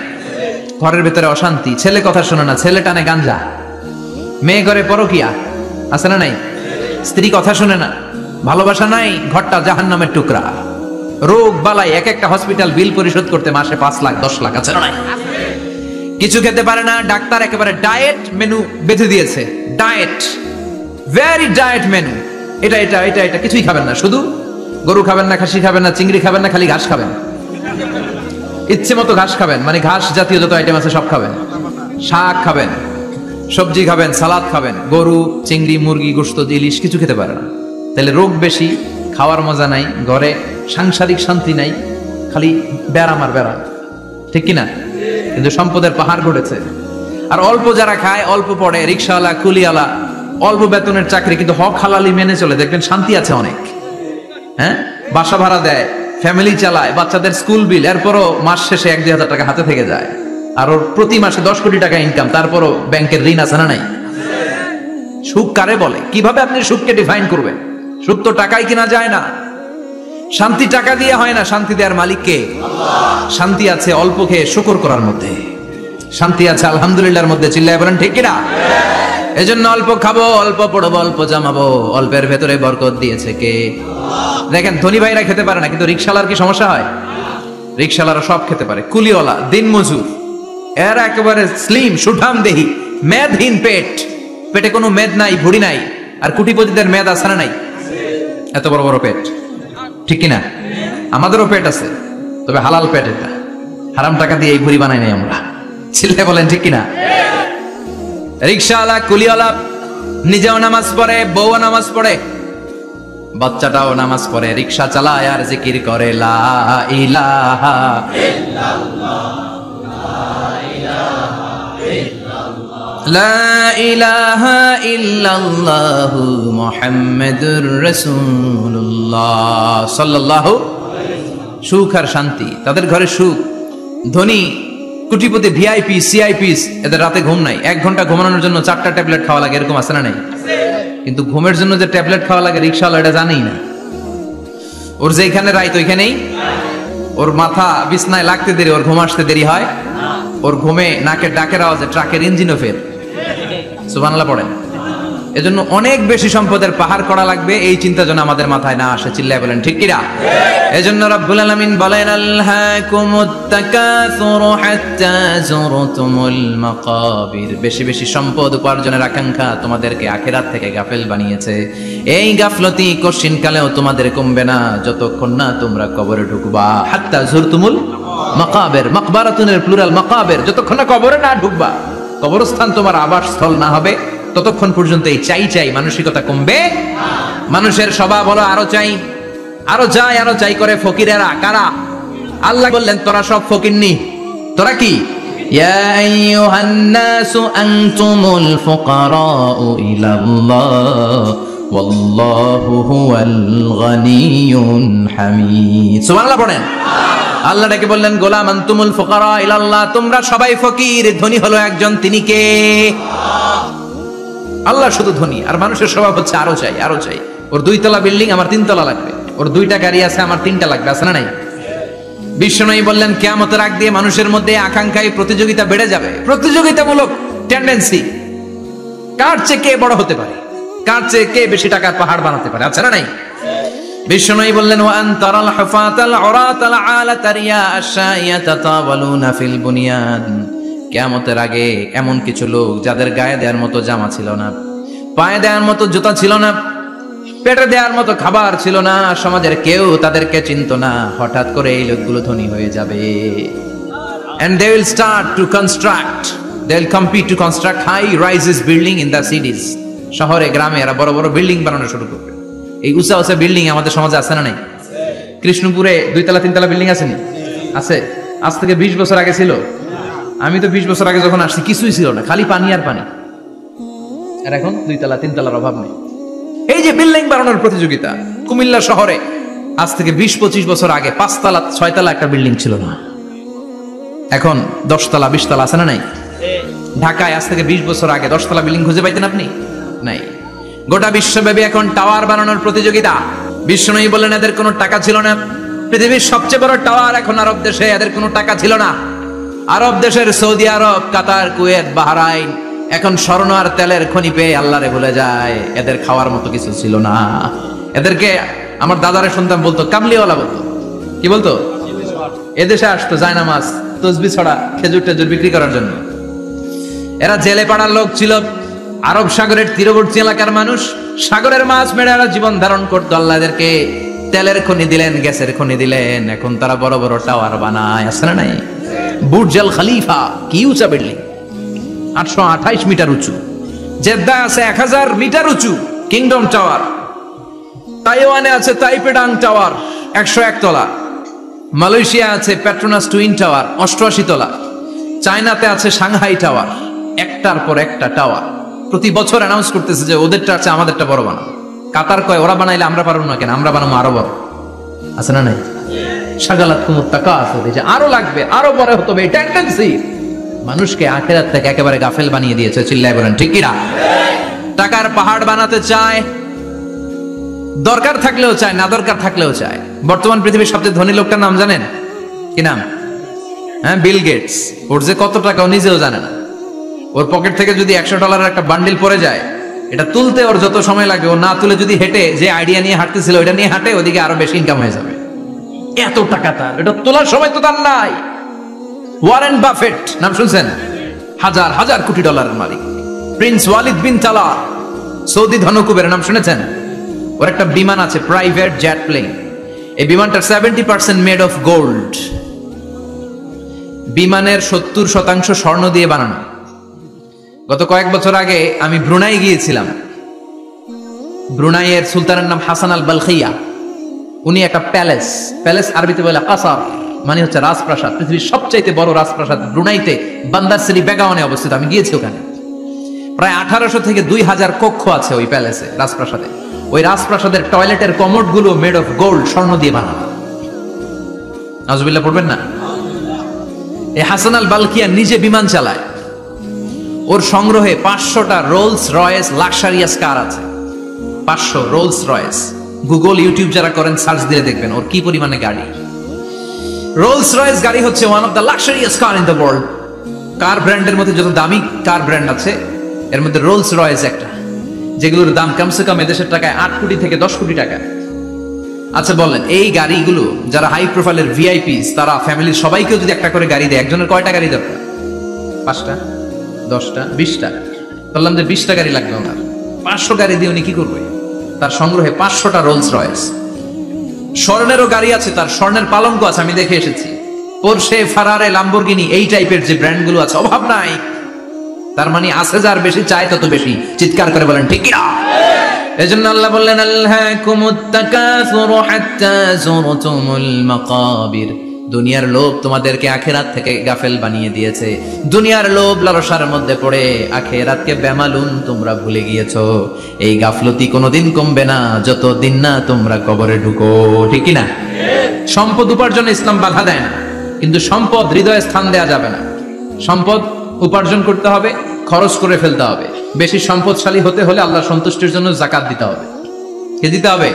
ঘরের ভেতরে অশান্তি, ছেলে কথা শোনে না, ছেলে টানে গাঞ্জা, মেয়ে ঘরে পরকিয়া, আছে না নাই? স্ত্রী কথা শোনে না, ভালোবাসা নাই, ঘরটা জাহান্নামের টুকরা। রোগ বালাই, এক একটা হসপিটাল বিল পরিশোধ করতে মাসে 5 লাখ 10 লাখ, আছে না নাই? কিছু খেতে পারে না, ডাক্তার একেবারে ডায়েট মেনু বেঁধে দিয়েছে, ডায়েট, ভেরি ডায়েট মেনু, এটা এটা এটা এটা কিছুই খাবেন না, শুধু গরু খাবেন না, খাসি খাবেন না, চিংড়ি খাবেন না, খালি ঘাস খাবেন, ইচ্ছে মতো ঘাস খাবেন, মানে ঘাস জাতীয় যত আইটেম আছে সব খাবেন। শাক খাবেন, সবজি খাবেন, সালাদ খাবেন, গরু, চিংড়ি, মুরগি, গোশত, ইলিশ কিছু খেতে পারে না। তাহলে রোগ বেশি, খাওয়ার মজা নাই, ঘরে সাংসারিক শান্তি নাই, খালি ব্যারাম আর ব্যারাম, ঠিক কিনা? কিন্তু সম্পদের পাহাড় ঘটেছে। আর অল্প যারা খায়, অল্প পড়ে, রিক্সাওয়ালা, কুলিওয়ালা, অল্প বেতনের চাকরি, কিন্তু হক হালালি মেনে চলে, দেখবেন শান্তি আছে অনেক। হ্যাঁ, বাসা ভাড়া দেয়, ফ্যামিলি চালায়, বাচ্চাদের স্কুল বিল, এরপরও মাস শেষে 1-2 হাজার টাকা হাতে থেকে যায়। আর ওর প্রতি মাসে 10 কোটি টাকা ইনকাম, তারপরও ব্যাংকের ঋণ আছে না নাই? সুখ কারে বলে? কিভাবে আপনি সুখকে ডিফাইন করবেন? সুখ তো টাকায় কিনা যায় না। শান্তি টাকা দিয়ে হয় না, শান্তি দেওয়ার মালিক কে? শান্তি আছে অল্প খেয়ে শুকর করার মধ্যে, শান্তি আছে আলহামদুলিল্লাহর মধ্যে। চিল্লায় বলেন ঠিক কিনা? এজন্য অল্প খাবো, অল্প পড়বো, অল্প জামাবো, অল্পের ভেতরে বরকত দিয়েছে কে? দেখেন ধনী ভাইরা খেতে পারে না, কিন্তু রিক্সাওয়ালার কি সমস্যা হয়? রিক্সাওয়ালারা সব খেতে পারে। কুলিওয়ালা, দিনমজুর, এরা একেবারে স্লিম সুঠাম দেহি, মেদহীন পেট, পেটে কোনো মেদ নাই, ভুড়ি নাই। আর কোটিপতিদের মেদ আছে না নাই? এত বড় বড় পেট, ঠিক কিনা? আমাদেরও পেট আছে, তবে হালাল পেট, এটা হারাম টাকা দিয়ে এই ভুড়ি বানাই নাই আমরা। ছেলে বলেন ঠিক কিনা? রিক্সাওয়ালা, কুলিওয়ালা নিজেও নামাজ পড়ে, বউ নামাজ পড়ে, বাচ্চাটাও নামাজ পড়ে, রিক্সা চালায় আর জিকির করে লা ইলাহা ইল্লাল্লাহ, লা ইলাহা ইল্লাল্লাহ মুহাম্মাদুর রাসূলুল্লাহ সাল্লাল্লাহু। সুখ আর শান্তি, তাদের ঘরে সুখ। ধনী কোটিপতি, ভিআইপি, সিআইপিস, এদের রাতে ঘুম নাই। 1 ঘন্টা ঘুমানোর জন্য 4টা ট্যাবলেট খাওয়া লাগে, এরকম আছে না নাই? কিন্তু ঘুমের জন্য যে ট্যাবলেট খাওয়া লাগে রিক্সাওয়ালা এটা জানেই না। ওর যেখানে রাইত ওইখানেই, ওর মাথা বিছনায় লাগতে দেরি, ওর ঘুম আসতে দেরি হয়। ওর ঘুমে নাকের ডাকের আওয়াজে ট্রাকের ইঞ্জিনও ফেল। সুবহানাল্লাহ পড়েন। এজন্য অনেক বেশি সম্পদের পাহাড় করা লাগবে, এই চিন্তা যেন আমাদের মাথায় না আসে। চিল্লায় বলেন ঠিক কিনা? এজন্য রাব্বুল আলামিন বলেন আলহাকুমুত তাকাসুরু হাত্তা যুরতুমুল মাকাবির। বেশি বেশি সম্পদ উপার্জনের আকাঙ্ক্ষা তোমাদেরকে আখিরাত থেকে গাফেল বানিয়েছে। এই গাফলতি কশিনকালেও তোমাদের কমবে না যতক্ষণ না তোমরা কবরে ঢুকবা। হাত্তা যুরতুমুল মাকাবির, মাকবারাতুনের প্লুরাল মাকাবির, যতক্ষণ না কবরে না ঢুকবা, কবরস্থান তোমার আবাসস্থল না হবে, ততক্ষণ পর্যন্ত এই চাই চাই মানসিকতা কমবে। মানুষের স্বভাব হলো আরো চাই, আরো চাই, আরো চাই করে ফকিরেরা। কারা? আল্লাহ বললেন তোরা সব ফকিরনি। তোরা কি? ইয়া আইয়ুহান নাসু আনতুমুল ফুকারাউ ইলাল্লাহ ওয়াল্লাহু হুয়াল গানিয়ুল হামিদ। সুবহানাল্লাহ পড়েন। আল্লাহ ডেকে বললেন গোলাম আনতুমুল ফুকারা ইলাল্লাহ, তোমরা সবাই ফকির, ধনী হলো একজন, তিনি কে? আল্লাহ শুধু ধনী। আর মানুষের স্বভাব হচ্ছে আরো চাই, আরো চাই। ওর 2 তলা বিল্ডিং, আমার 3 তলা লাগবে। ওর 2টা গাড়ি আছে, আমার 3টা লাগবে, আছে না নাই? বিশ্বনবী বললেন কিয়ামতের আগ দিয়ে মানুষের মধ্যে আকাঙ্ক্ষায় প্রতিযোগিতা বেড়ে যাবে, প্রতিযোগিতামূলক টেন্ডেন্সি। কার চেয়ে কে বড় হতে পারে, কার চেয়ে কে বেশি টাকার পাহাড় বানাতে পারে, আছে না নাই? বিশ্বনবী বললেন ওয়া আনতারাল হুফাতাল উরাতাল আলাতা রিয়া আশাইয়া তাতাওয়ালুনা ফিল বুনিয়ান। কিয়ামতের আগে এমন কিছু লোক যাদের গায়ে দেওয়ার মতো জামা ছিল না, পায়ে দেওয়ার মতো জুতা ছিল না, পেটে দেওয়ার মতো খাবার ছিল না, সমাজের কেউ তাদেরকে চিনত না। হঠাৎ করে এই লোকগুলো ধনী হয়ে যাবে। And they will start to construct, they will compete to construct high rises building in the cities. শহরে গ্রামে এরা বড় বড় বিল্ডিং বানানো শুরু করবে। এই উঁচা উঁচা বিল্ডিং আমাদের সমাজে আছে না নাই? কৃষ্ণপুরে 2 তলা 3 তলা বিল্ডিং আছে নি? আছে। আজ থেকে 20 বছর আগে ছিল? আমি তো 20 বছর আগে যখন আসছি কিছুই ছিল না, খালি পানি আর পানি। আর এখন 2 তলা 3 তলার অভাব নেই। এই যে বিল্ডিং বানানোর প্রতিযোগিতা, কুমিল্লা শহরে আজ থেকে 20-25 বছর আগে 5 তলা 6 তলা একটা বিল্ডিং ছিল না, এখন 10 তলা 20 তলা, আছে না নাই? ঢাকায় আজ থেকে 20 বছর আগে 10 তলা বিল্ডিং খুঁজে পাইতেন আপনি? নাই। গোটা বিশ্বব্যাপী এখন টাওয়ার বানানোর প্রতিযোগিতা। বিশ্বনবী বললেন এদের কোনো টাকা ছিল না। পৃথিবীর সবচেয়ে বড় টাওয়ার এখন আরব দেশে, এদের কোনো টাকা ছিল না। আরব দেশের সৌদি আরব, কাতার, কুয়েত, বাহরাইন এখন স্বর্ণ আর তেলের খনি পেয়ে আল্লাহরে ভুলে যায়। এদের খাওয়ার মতো কিছু ছিল না। এদেরকে আমার দাদারে শুনতাম বলতো কামলিওয়ালা বলতো। কি বলতো? এদেশে আসতো জায়নামাজ, তসবিহ ছড়া, খেজুর টেজুর বিক্রি করার জন্য। এরা জেলে পাড়ার লোক ছিল। আরব সাগরের তীরবর্তী এলাকার মানুষ, সাগরের মাছ মেরে এরা জীবন ধারণ করতো। আল্লাহ এদেরকে তেলের খনি দিলেন, গ্যাসের খনি দিলেন। এখন তারা বড় বড় টাওয়ার বানায়, আছে না নাই? বুর্জ আল খলিফা, কি উঁচা বিল্ডিং। 828 মিটার উঁচু। জেদ্দায় আছে 1000 মিটার উঁচু কিংডম টাওয়ার। তাইওয়ানে আছে তাইপেডাং টাওয়ার 101 তলা। মালয়েশিয়া আছে পেট্রোনাস টুইন টাওয়ার 88 তলা। চায়নাতে আছে সাংহাই টাওয়ার, একটার পর একটা টাওয়ার। প্রতি বছর অ্যানাউন্স করতেছে যে ওদেরটা আছে আমাদেরটা বড় বানাবো। কাতার কয় ওরা বানাইলে আমরা পারবো না কেন, আমরা বানাবো আরো বড়। আছে না নাই? শাগালাত কুমুত তাকাসুর, যে আরো লাগবে, আরো বড় হতে হবে, টেন্ডেন্সি মানুষকে আখিরাত থেকে একেবারে গাফেল বানিয়ে দিয়েছে। চিল্লায় বলেন ঠিক কি না? টাকার পাহাড় বানাতে চায়, দরকার থাকলেও চায়, না দরকার থাকলেও চায়। বর্তমান পৃথিবীর সবচেয়ে ধনী লোকটার নাম জানেন কি নাম? হ্যাঁ, বিল গেটস। ওর যে কত টাকা ও নিজেও জানে না। ওর পকেট থেকে যদি $100 একটা বান্ডিল পড়ে যায়, এটা তুলতে ওর যত সময় লাগে, ও না তুলে যদি হেঁটে যে আইডিয়া নিয়ে হাঁটতেছিল ওইটা নিয়ে হাঁটে, ওদিকে আরো বেশি ইনকাম হয়ে যাবে। এত টাকা তার, এটা তোলার সময় তো তার নাই। ওয়ারেন বাফেট নাম শুনছেন? হাজার হাজার কোটি ডলারের মালিক। প্রিন্স ওয়ালিদ বিন তালার, সৌদি ধনকুবের নাম শুনেছেন? ওর একটা বিমান আছে, প্রাইভেট জেট প্লেন। এই বিমানটার 70% মেড অফ গোল্ড। বিমানের 70% স্বর্ণ দিয়ে বানানো। গত কয়েক বছর আগে আমি ব্রুনাই গিয়েছিলাম। ব্রুনাইয়ের সুলতানের নাম হাসান আল বালখিয়া। উনি একটা প্যালেস আরবিতে বলে কাসার, মানে হচ্ছে রাজপ্রাসাদ। পৃথিবীর সবচাইতে বড় রাজপ্রাসাদ ব্রুনাইতে বান্দার সিরি বেগাওয়ানে অবস্থিত। আমি গিয়েছি ওখানে। প্রায় 1800 থেকে 2000 কক্ষ আছে ওই প্যালেসে, রাজপ্রাসাদে। ওই রাজপ্রাসাদের টয়লেটের কমোড গুলো মেড অফ গোল্ড, স্বর্ণ দিয়ে বানানো। নাউজুবিল্লাহ পড়বেন না? এই হাসান আল বালখিয়া নিজে বিমান চালায়। ওর সংগ্রহে 500টা রোলস রয়েস লাক্সারিয়াস কার আছে। 500 রোলস রয়েস। গুগল ইউটিউব যারা করেন সার্চ দিয়ে দেখবেন ওর কি পরিমাণে গাড়ি। রোলস রয়েস গাড়ি হচ্ছে one of the luxurious car in the world. Car ব্র্যান্ডের মধ্যে যত দামি কার ব্র্যান্ড আছে এর মধ্যে রোলস রয়েস একটা, যেগুলোর দাম কমসে কম এদেশের টাকায় 8 কোটি থেকে 10 কোটি টাকা। আচ্ছা বলেন, এই গাড়িগুলো যারা হাই প্রোফাইলের ভিআইপিস, তারা ফ্যামিলির সবাইকে যদি একটা করে গাড়ি দেয়, একজনের কয়টা গাড়ি দরকার? 5টা, 10টা, 20টা। বললাম যে 20টা গাড়ি লাগবে ওনার। 500 গাড়ি দিয়ে উনি কি করবে? তার সংগ্রহে 500টা রোলস রয়েস। স্বর্ণেরও গাড়ি আছে, তার স্বর্ণের পালঙ্ক আছে, আমি দেখে এসেছি। পোরশে, ফারারে, লাম্বরগিনি, এই টাইপের যে ব্র্যান্ডগুলো আছে, অভাব নাই। তার মানে আছে, যার বেশি চায় তত বেশি। চিৎকার করে বলেন ঠিক কিনা? এজন্য আল্লাহ বললেন আলহাকুমুত তাকাসুরু হাত্তা যুরতুমুল মাকাবির। দুনিয়ার লোভ তোমাদেরকে আখিরাত থেকে গাফেল বানিয়ে দিয়েছে। দুনিয়ার লোভ লালসার মধ্যে পড়ে আখিরাতকে বেমালুম তোমরা ভুলে গিয়েছো। এই গাফলতি কোনোদিন কমবে না যতদিন না তোমরা কবরে ঢুকো। ঠিক কি না? সম্পদ উপার্জনে ইসলাম বাধা দেয় না, কিন্তু সম্পদ হৃদয়ে স্থান দেয়া যাবে না। সম্পদ উপার্জন করতে হবে, খরচ করে ফেলতে হবে। বেশি সম্পদশালী হতে হলে আল্লাহ সন্তুষ্টির জন্য যাকাত দিতে হবে। কে দিতে হবে?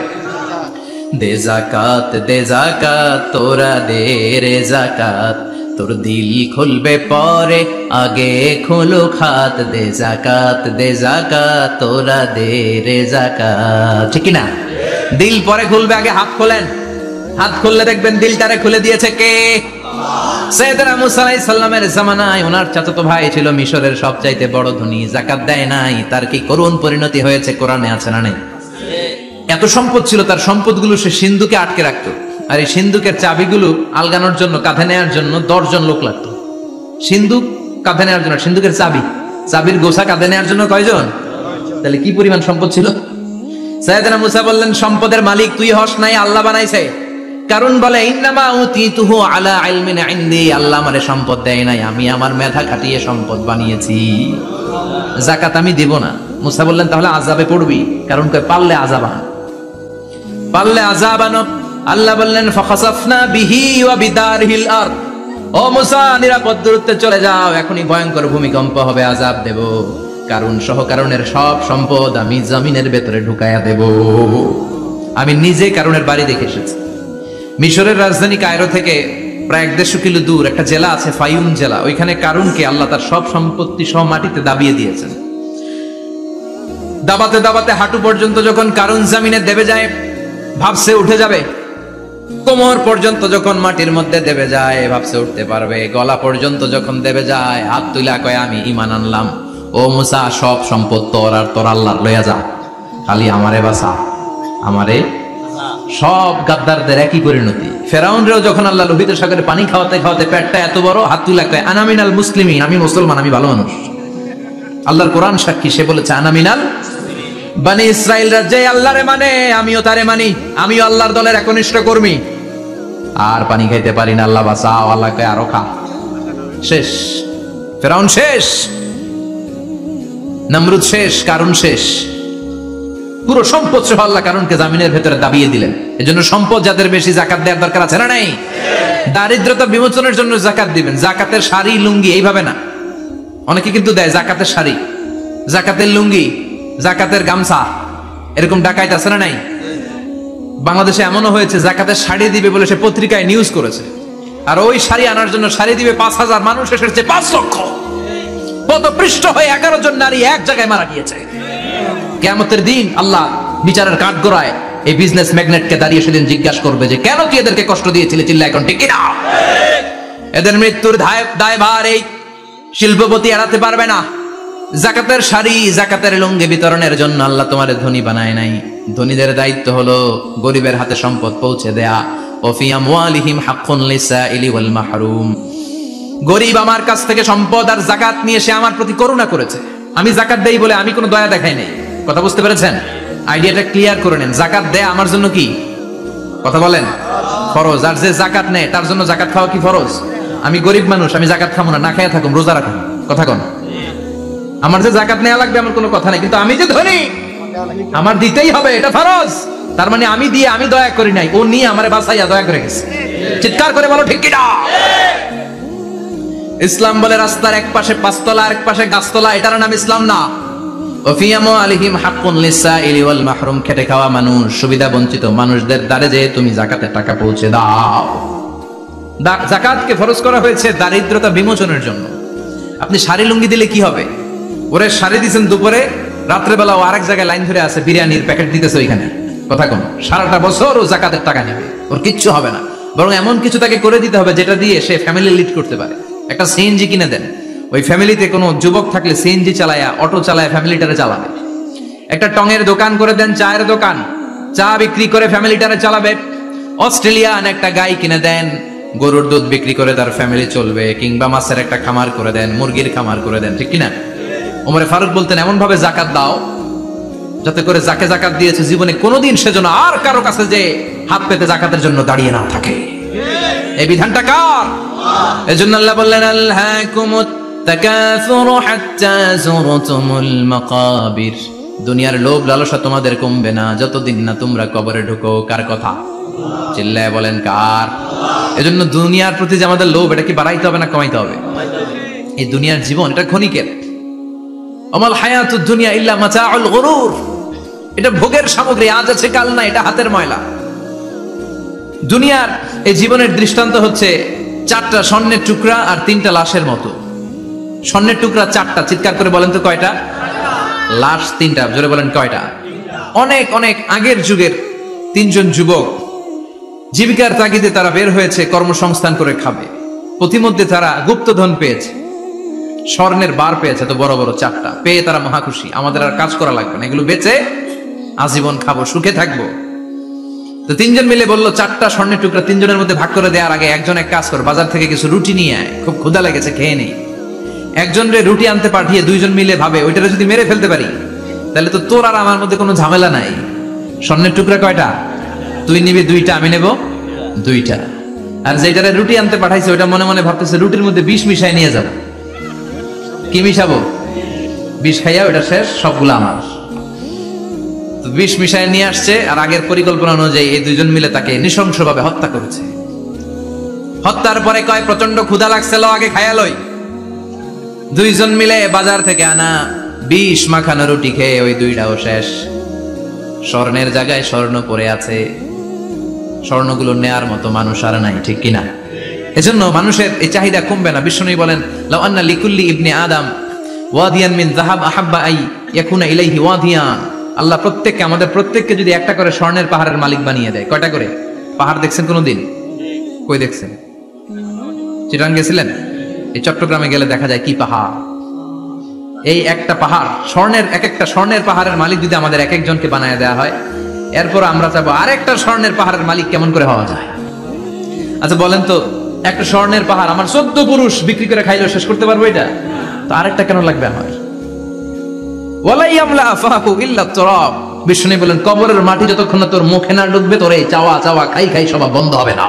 দে যাকাত, দে যাকাত, তোরা দে রে যাকাত, তোর দিল খুলবে পরে, আগে খোলো খাত। দে যাকাত, দে যাকাত, তোরা দে রে যাকাত। ঠিক না? দিল পরে খুলবে, আগে হাত খোলেন। হাত খুললে দেখবেন দিলটারে খুলে দিয়েছে কে? সাইয়েদনা মুসা আলাইহিস সালামের জামানায় ওনার চাচাতো ভাই ছিল মিশরের সবচাইতে বড় ধনী, যাকাত দেয় নাই। তার কি করুণ পরিণতি হয়েছে কোরআনে আছে না নেই? এত সম্পদ ছিল, তার সম্পদগুলো সে সিন্ধুকে আটকে রাখতো। আর এই সিন্ধুকের চাবিগুলো আলগানোর জন্য, কাঁধে নেওয়ার জন্য 10 জন লোক লাগতো। সিন্ধুক কাঁধে নেওয়ার জন্য, সিন্ধুকের চাবির গোছা কাঁধে নেওয়ার জন্য কয়জন? তাহলে কি পরিমাণ সম্পদ ছিল? সাইয়েদনা মুসা বললেন, সম্পদের মালিক তুই হস নাই, আল্লাহ বানাইছে। কারণ বলে ইন্নামা উতিতুহু আলা ইলমিন ইনদি, আল্লাহ আমারে সম্পদ দেয় নাই, আমি আমার মেধা খাটিয়ে সম্পদ বানিয়েছি। যাকাত আমি দেব না। মুসা বললেন তাহলে আযাবে পড়বি, কারণ কয় পারলে আযাব আন, পারলে আযাব আনো। আল্লাহ বললেন ফাখাসাফনা বিহি ওয়া বিদারহিল আরদ, ও মুসা নিরাপদ দূরত্বে চলে যাও, এখনই ভয়ঙ্কর ভূমিকম্প হবে, আযাব দেব। কারণ সহ কারণের সব সম্পদ আমি জমিনের ভেতরে ঢুকায়া দেব। আমি নিজে কারণের বাড়ি দেখে এসেছি। মিশরের রাজধানী কায়রো থেকে প্রায় 150 কিলো দূর একটা জেলা আছে, ফায়ুম জেলা। ওইখানে কারুনকে আল্লাহ তার সব সম্পত্তি সহ মাটিতে দাবিয়ে দিয়েছেন। দাবাতে দাবাতে হাঁটু পর্যন্ত যখন কারুন জমিনে দেবে যায়, ভাবছে উঠে যাবে। কোমর পর্যন্ত যখন মাটির মধ্যে দেবে যায়, ভাবছে উঠতে পারবে। গলা পর্যন্ত যখন দেবে যায়, হাত তুলা কয় আমি ঈমান আনলাম। ও মুসা, সব সম্পদ তোর, আর তোর আল্লাহর লইয়া যা, খালি আমারে বাঁচা, আমারে। সব গাদ্দারদের একই পরিণতি। ফেরাউনরেও যখন আল্লাহ লোহিত সাগরে পানি খাওয়াতে খাওয়াতে পেটটা এত বড়, হাত তুলা কয় আনা মিনাল মুসলিমিন, আমি মুসলমান, আমি ভালো মানুষ। আল্লাহর কোরআন সাক্ষী, সে বলেছে আনা মিনাল বনি ইসরাইলরা যে আল্লাহরে মানে আমিও তারে মানি, আমিও আল্লাহর দলের একনিষ্ঠ কর্মী। আর পানি খাইতে পারি না, আল্লাহ বাঁচাও, আল্লাহকে আরো খা। শেষ, ফেরাউন শেষ, নমরুদ শেষ, কারুন শেষ। পুরো সম্পদ সহ আল্লাহ কারুনকে জামিনের ভেতরে দাবিয়ে দিলেন। এজন্য সম্পদ যাদের বেশি জাকাত দেওয়ার দরকার আছে না নাই? দারিদ্রতা বিমোচনের জন্য জাকাত দিবেন। জাকাতের শাড়ি লুঙ্গি এইভাবে না, অনেকে কিন্তু দেয় জাকাতের শাড়ি, জাকাতের লুঙ্গি, জাকাতের গামছা, এরকম ডাকাইত আছে না নাই? বাংলাদেশে এমনও হয়েছে জাকাতের শাড়ি দিবে বলে সে পত্রিকায় নিউজ করেছে, আর ওই শাড়ি আনার জন্য শাড়ি দিবে 5,000, মানুষ এসেছে 5 লক্ষ। পদপৃষ্ঠ হয়ে 11 জন নারী এক জায়গায় মারা গিয়েছে। কিয়ামতের দিন আল্লাহ বিচারের কাঠগড়ায় এই বিজনেস ম্যাগনেটকে দাঁড়িয়ে সেদিন জিজ্ঞাসা করবে যে কেন তুই এদেরকে কষ্ট দিয়েছিলি? চিল্লা এখন ঠিক কিনা? এদের মৃত্যুর দায়ভার এই শিল্পপতি এড়াতে পারবে না। জাকাতের শাড়ি, জাকাতের লুঙ্গি বিতরণের জন্য আল্লাহ তোমার ধনী বানায় নাই। ধনীদের দায়িত্ব হলো গরিবের হাতে সম্পদ পৌঁছে দেয়া। ওফি আমওয়ালিহিম হাক্কুন লিসাইলি ওয়াল মাহরুম। গরিব আমার কাছ থেকে সম্পদ আর জাকাত নিয়ে সে আমার প্রতি করুণা করেছে, আমি জাকাত দেই বলে আমি কোনো দয়া দেখাই নাই। কথা বুঝতে পেরেছেন? আইডিয়াটা ক্লিয়ার করে নেন। জাকাত দেয়া আমার জন্য কি? কথা বলেন, ফরজ। আর যে জাকাত নেয় তার জন্য জাকাত খাওয়া কি ফরজ? আমি গরিব মানুষ, আমি জাকাত খাবো না, না খাইয়া থাকুম, রোজা রাখুন। কথা কোন? আমার যে জাকাত নেওয়া লাগবে আমার কোনো কথা নাই, কিন্তু আমি যে ধনী আমার দিতেই হবে, এটা ফরজ। তার মানে আমি দিয়ে আমি দয়া করি নাই, ও নিয়ে আমারে বাঁচাইয়া দয়া করে গেছে। চিৎকার করে বলো ঠিক কিনা? ইসলাম বলে রাস্তার এক পাশে 5 তলা আর এক পাশে গাছতলা, এটার নাম ইসলাম না। ওফি আমওয়ালিহিম হাক্কুন লিসাইলি ওয়াল মাহরুম। খেটে খাওয়া মানুষ, সুবিধা বঞ্চিত মানুষদের দ্বারে যে তুমি জাকাতের টাকা পৌঁছে দাও। জাকাতকে ফরজ করা হয়েছে দারিদ্রতা বিমোচনের জন্য। আপনি শাড়ি লুঙ্গি দিলে কি হবে? ওরে শাড়ি দিচ্ছেন দুপুরে, রাত্রেবেলা ও আরেক জায়গায় লাইন ধরে আছে, বিরিয়ানির প্যাকেট দিতেছে ওইখানে। কথা কোন? সারাটা বছর ও জাকাতের টাকা নেবে, ওর কিচ্ছু হবে না। বরং এমন কিছু তাকে করে দিতে হবে যেটা দিয়ে সে ফ্যামিলি লিড করতে পারে। একটা সিএনজি কিনে দেন, ওই ফ্যামিলিতে কোনো যুবক থাকলে সিএনজি চালায়া, অটো চালায় ফ্যামিলিটারে চালাবে। একটা টঙের দোকান করে দেন, চায়ের দোকান, চা বিক্রি করে ফ্যামিলিটারে চালাবে। অস্ট্রেলিয়ান একটা গাই কিনে দেন, গরুর দুধ বিক্রি করে তার ফ্যামিলি চলবে। কিংবা মাছের একটা খামার করে দেন, মুরগির খামার করে দেন, ঠিক কিনা? ওমরে ফারুক বলতেন এমন ভাবে জাকাত দাও যাতে করে যাকে জাকাত দিয়েছে জীবনে কোনোদিন সেজন্য আর কারো কাছে যে হাত পেতে জাকাতের জন্য দাঁড়িয়ে না থাকে। এই বিধানটা কার? এজন্য আল্লাহ বললেন আলহাকুমুত তাকাসুরু হাত্তা যুরতুমুল মাকাবির। দুনিয়ার লোভ লালসা তোমাদের কমবে না যতদিন না তোমরা কবরে ঢুকো। কার কথা? চিল্লায় বলেন কার? এজন্য দুনিয়ার প্রতি যে আমাদের লোভ, এটা কি বাড়াইতে হবে না কমাইতে হবে? এই দুনিয়ার জীবন এটা ক্ষণিকের। আমাল হায়াতুদ দুনিয়া ইল্লা মাতাউল গুরুর। এটা ভোগের সামগ্রী, আজ আছে কাল না, এটা হাতের ময়লা। দুনিয়ার এই জীবনের দৃষ্টান্ত হচ্ছে 4টা স্বর্ণের টুকরা আর 3টা লাশের মতো। স্বর্ণের টুকরা 4টা, চিৎকার করে বলেন তো কয়টা? লাশ 3টা, জোরে বলেন কয়টা? অনেক অনেক আগের যুগের 3 জন যুবক জীবিকার তাগিদে তারা বের হয়েছে কর্মসংস্থান করে খাবে। প্রতিমধ্যে তারা গুপ্তধন পেয়েছে, স্বর্ণের বার পেয়েছে, তো বড় বড় 4টা পেয়ে তারা মহা খুশি। আমাদের আর কাজ করা লাগবে না, এগুলো বেচে আজীবন খাবো, সুখে থাকবো। তো 3 জন মিলে বললো 4টা স্বর্ণের টুকরা 3 জনের মধ্যে ভাগ করে দেওয়ার আগে একজন এক কাজ কর, বাজার থেকে কিছু রুটি নিয়ে আয়, খুব ক্ষুধা লেগেছে, খেয়ে নেই। একজন রে রুটি আনতে পাঠিয়ে 2 জন মিলে ভাবে ওইটারে যদি মেরে ফেলতে পারি তাহলে তো তোর আর আমার মধ্যে কোনো ঝামেলা নাই। স্বর্ণের টুকরা কয়টা? তুই নিবি 2টা, আমি নেব 2টা। আর যেটারে রুটি আনতে পাঠাইছে ওইটা মনে মনে ভাবতেছে রুটির মধ্যে বিষ মিশাই নিয়ে যাবো। কি মিশাবো? বিষ খাইয়া ওইটা শেষ, সবগুলো আমার। তো বিষ মিশাই নিয়ে আসছে, আর আগের পরিকল্পনা অনুযায়ী এই 2 জন মিলে তাকে নৃশংসভাবে হত্যা করেছে। হত্যার পরে কয় প্রচন্ড ক্ষুধা লাগছিল, আগে খাইয়া লই। 2 জন মিলে বাজার থেকে আনা বিষ মাখানো রুটি খেয়ে ওই 2টাও শেষ। স্বর্ণের জায়গায় স্বর্ণ পড়ে আছে, স্বর্ণগুলো নেয়ার মতো মানুষ আর নাই, ঠিক কিনা? এজন্য মানুষের এই চাহিদা কমবে না। বিষ্ণু বলেন লাউ আন্না লিকুল্লি ইবনে আদম ওয়াদিয়ান মিন যাহাব আহাব্বা আই ইয়াকুনা ইলাইহি ওয়াদিয়ান। আল্লাহ প্রত্যেককে, আমাদের প্রত্যেককে যদি একটা করে স্বর্ণের পাহাড়ের মালিক বানিয়ে দেয়। কয়টা করে পাহাড় দেখছেন কোনোদিন? কই দেখছেন? চিটাং গেছিলেন? এই চট্টগ্রামে গেলে দেখা যায় কি পাহাড়। এই একটা পাহাড় স্বর্ণের, একটা স্বর্ণের পাহাড়ের মালিক যদি আমাদের এক একজনকে বানায় দেওয়া হয়, এরপর আমরা চাবো আরেকটা স্বর্ণের পাহাড়ের মালিক কেমন করে হওয়া যায়। আচ্ছা বলেন তো, একটা স্বর্ণের পাহাড় আমার 14 পুরুষ বিক্রি করে খাইলেও শেষ করতে পারবো এটা? তো আরেকটা কেন লাগবে আমার? ওয়ালা ইয়ামলা আফাহু ইল্লা তুরাব। বিষ্ণু বলেন কবরের মাটি যতক্ষণ না তোর মুখে না ঢুকবে তোর এই চাওয়া চাওয়া খাই খাই সব বন্ধ হবে না।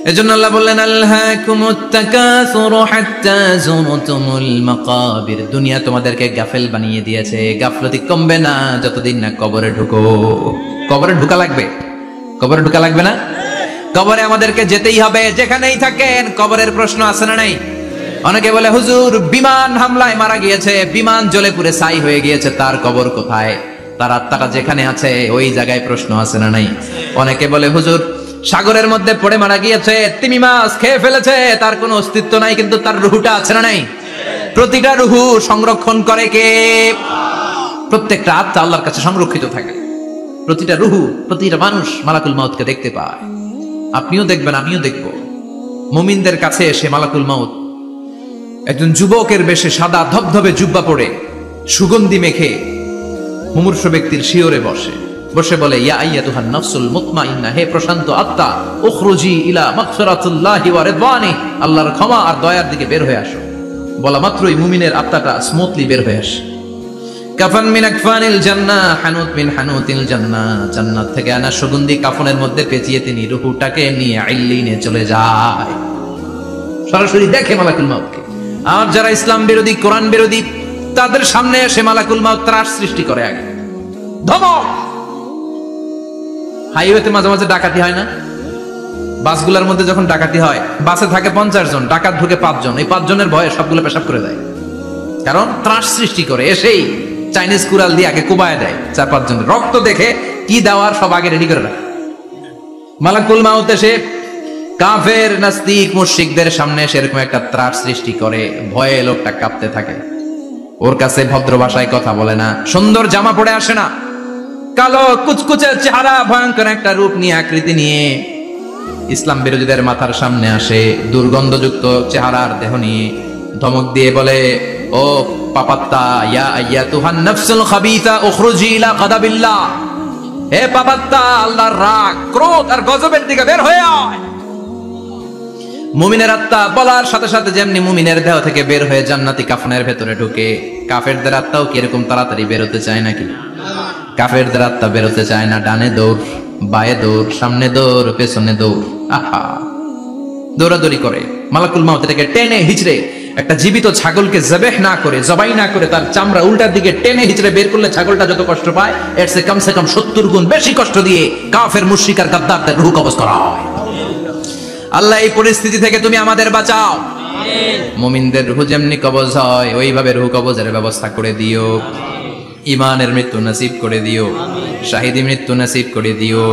এজন্য আল্লাহ বললেন আলহাকুমুত তাকাসুরু হাত্তা যুরতুমুল মাকাবির। দুনিয়া তোমাদেরকে গাফেল বানিয়ে দিয়েছে, গাফলতি কমবে না যতদিন না কবরে ঢুকো। কবরে ঢুকা লাগবে, কবরে ঢুকা লাগবে না? কবরে আমাদেরকে যেতেই হবে, যেখানেই থাকেন। কবরের প্রশ্ন আছে না নাই? অনেকে বলে হুজুর বিমান হামলায় মারা গিয়েছে, বিমান জ্বলে পুড়ে ছাই হয়ে গিয়েছে, তার কবর কোথায়? তার আত্মাটা যেখানে আছে ওই জায়গায় প্রশ্ন আছে না নাই? অনেকে বলে হুজুর সাগরের মধ্যে পড়ে মারা গিয়েছে, তিমি মাছ খেয়ে ফেলেছে, তার কোনো অস্তিত্ব নাই, কিন্তু তার রুহুটা আছে না নাই? প্রতিটা রুহু সংরক্ষণ করে কে? প্রত্যেকটা আত্মা আল্লাহর কাছে সংরক্ষিত থাকে। প্রতিটা রুহু, প্রতিটা মানুষ মালাকুল মাউতকে দেখতে পায়। আপনিও দেখবেন, আমিও দেখব। মুমিনদের কাছে এসে মালাকুল মাউত একজন যুবকের বেশে সাদা ধবধবে জুব্বা পরে সুগন্ধি মেখে মুমূর্ষু ব্যক্তির শিয়রে বসে বসে বলে ইয়া আইয়াতুহান নাফসুল মুতমাইন্না, হে প্রশান্ত আত্মা, উখরুজি ইলা মাগফিরাতুল্লাহি ওয়া রিদওয়ানি, আল্লাহর ক্ষমা আর দয়ার দিকে বের হয়ে আসো। বলা মাত্রই মুমিনের আত্মাটা স্মুথলি বের হয়ে আসে। কাফান মিন আকফানিল জান্নাহ, হানুত মিন হানুতিল জান্নাহ, জান্নাত থেকে আনা সুগন্ধি কাফনের মধ্যে পেঁচিয়ে তিনি রূহটাকে নিয়ে ইল্লিনে চলে যায়। সরাসরি দেখে মালাকুল মাউতকে। আর যারা ইসলাম বিরোধী, কোরআন বিরোধী, তাদের সামনে এসে মালাকুল মাউত ত্রাস সৃষ্টি করে। আগে ধমক। হাইওয়েতে মাঝে মাঝে ডাকাতি হয় না? বাসগুলোর মধ্যে যখন ডাকাতি হয়, বাসে থাকে 50 জন, ডাকাত ঢুকে 5 জন, এই 5 জনের ভয়ে সবগুলো পেশাব করে দেয়। কারণ ত্রাস সৃষ্টি করে। এসেই চাইনিজ কুড়াল দিয়ে আগে কুবায় দেয় 4-5 জনের। রক্ত দেখে কি দেওয়ার সব আগে রেডি করে রাখে। মালাকুল মাউত এসে কাফের নাস্তিক মুশরিকদের সামনে সেরকম একটা ত্রাস সৃষ্টি করে, ভয়ে লোকটা কাঁপতে থাকে। ওর কাছে ভদ্র ভাষায় কথা বলে না, সুন্দর জামা পরে আসে না, কালো কুচকুচে চেহারা, ভয়ঙ্কর একটা রূপ নিয়ে, আকৃতি নিয়ে ইসলাম বিরোধীদের মাথার সামনে আসে, দুর্গন্ধযুক্ত চেহারার দেহ নিয়ে ধমক দিয়ে বলে, ও পাপাত্তা, ইয়া আইয়াতুহান নাফসুল খাবিসা উখরুজি ইলা গাদাবিল্লাহ, হে পাপাত্তা, আল্লাহর রাগ, ক্রোধ আর গজবের দিকে বের হয়ে আয়। মুমিনের আত্মা বলার সাথে সাথে যেমনি মুমিনের দেহ থেকে বের হয়ে জান্নাতি কাফনের ভেতরে ঢুকে, কাফেরদের আত্মাও কি এরকম তাড়াতাড়ি বেরোতে চায় নাকি? কাফেরদের আত্মা বেরোতে চায় না। ডানে দৌড়, বায়ে দৌড়, সামনে দৌড়, পেছনে দৌড়, আহা দৌড়াদৌড়ি করে। মালাকুল মাউত এটাকে টেনে হিচড়ে, একটা জীবিত ছাগলকে জবেহ না করে, জবাই না করে, তার চামড়া উল্টার দিকে টেনে হিচড়ে বের করলে ছাগলটা যত কষ্ট পায়, এর চেয়ে কমসে কম 70 গুণ বেশি কষ্ট দিয়ে কাফের মুশরিক আর গাদ্দারদের রূহ কবজ করা হয়। আল্লাহ এই পরিস্থিতি থেকে তুমি আমাদের বাঁচাও। মুমিনদের রূহ যেমনি কবজ হয়, ওইভাবে রূহ কবজের ব্যবস্থা করে দিও। ইমানের মৃত্যু নসিব করে দিও, শাহিদি মৃত্যু নসিব করে দিও।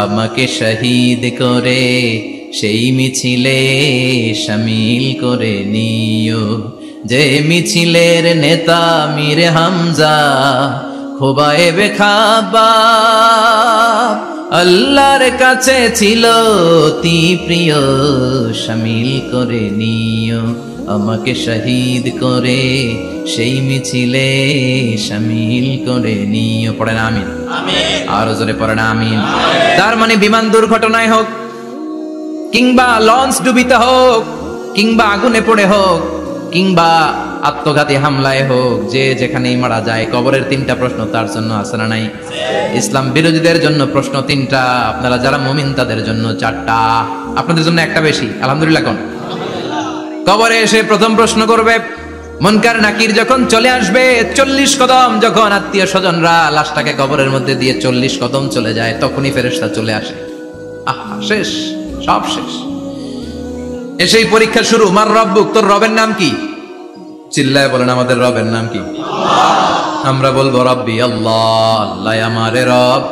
আমাকে শহীদ করে সেই মিছিলে শামিল করে নিও, যে মিছিলের নেতা মীর হামজা খোবায়েবে খাবাব, আল্লাহর কাছে ছিল অতি প্রিয়, শামিল করে নিও। আমাকে শহীদ করে সেই মিছিলে শামিল করে নিও। পড়েন আমিন। আরো জোরে পড়েন আমিন। তার মানে বিমান দুর্ঘটনায় হোক, কিংবা লঞ্চ ডুবিতে হোক, কিংবা আগুনে পড়ে হোক, কিংবা আত্মঘাতী হামলায় হোক, যে যেখানেই মারা যায়, কবরের 3টা প্রশ্ন তার জন্য আছে না নাই? ইসলাম বিরোধীদের জন্য প্রশ্ন 3টা, আপনারা যারা মুমিন তাদের জন্য 4টা, আপনাদের জন্য একটা বেশি। আলহামদুলিল্লাহ। কোন কবরে এসে প্রথম প্রশ্ন করবে মুনকার নাকির যখন চলে আসবে, 40 কদম যখন আত্মীয় স্বজনরা লাশটাকে কবরের মধ্যে দিয়ে 40 কদম চলে যায়, তখনই ফেরেশতা চলে আসে। আহা, শেষ, সব শেষ। এসেই পরীক্ষা শুরু। মার রব্বুক, তোর রবের নাম কি? চিল্লায় বলেন আমাদের রবের নাম কি? আমরা বলবো রব্বি আল্লাহ, আল্লাহ আমারে রব।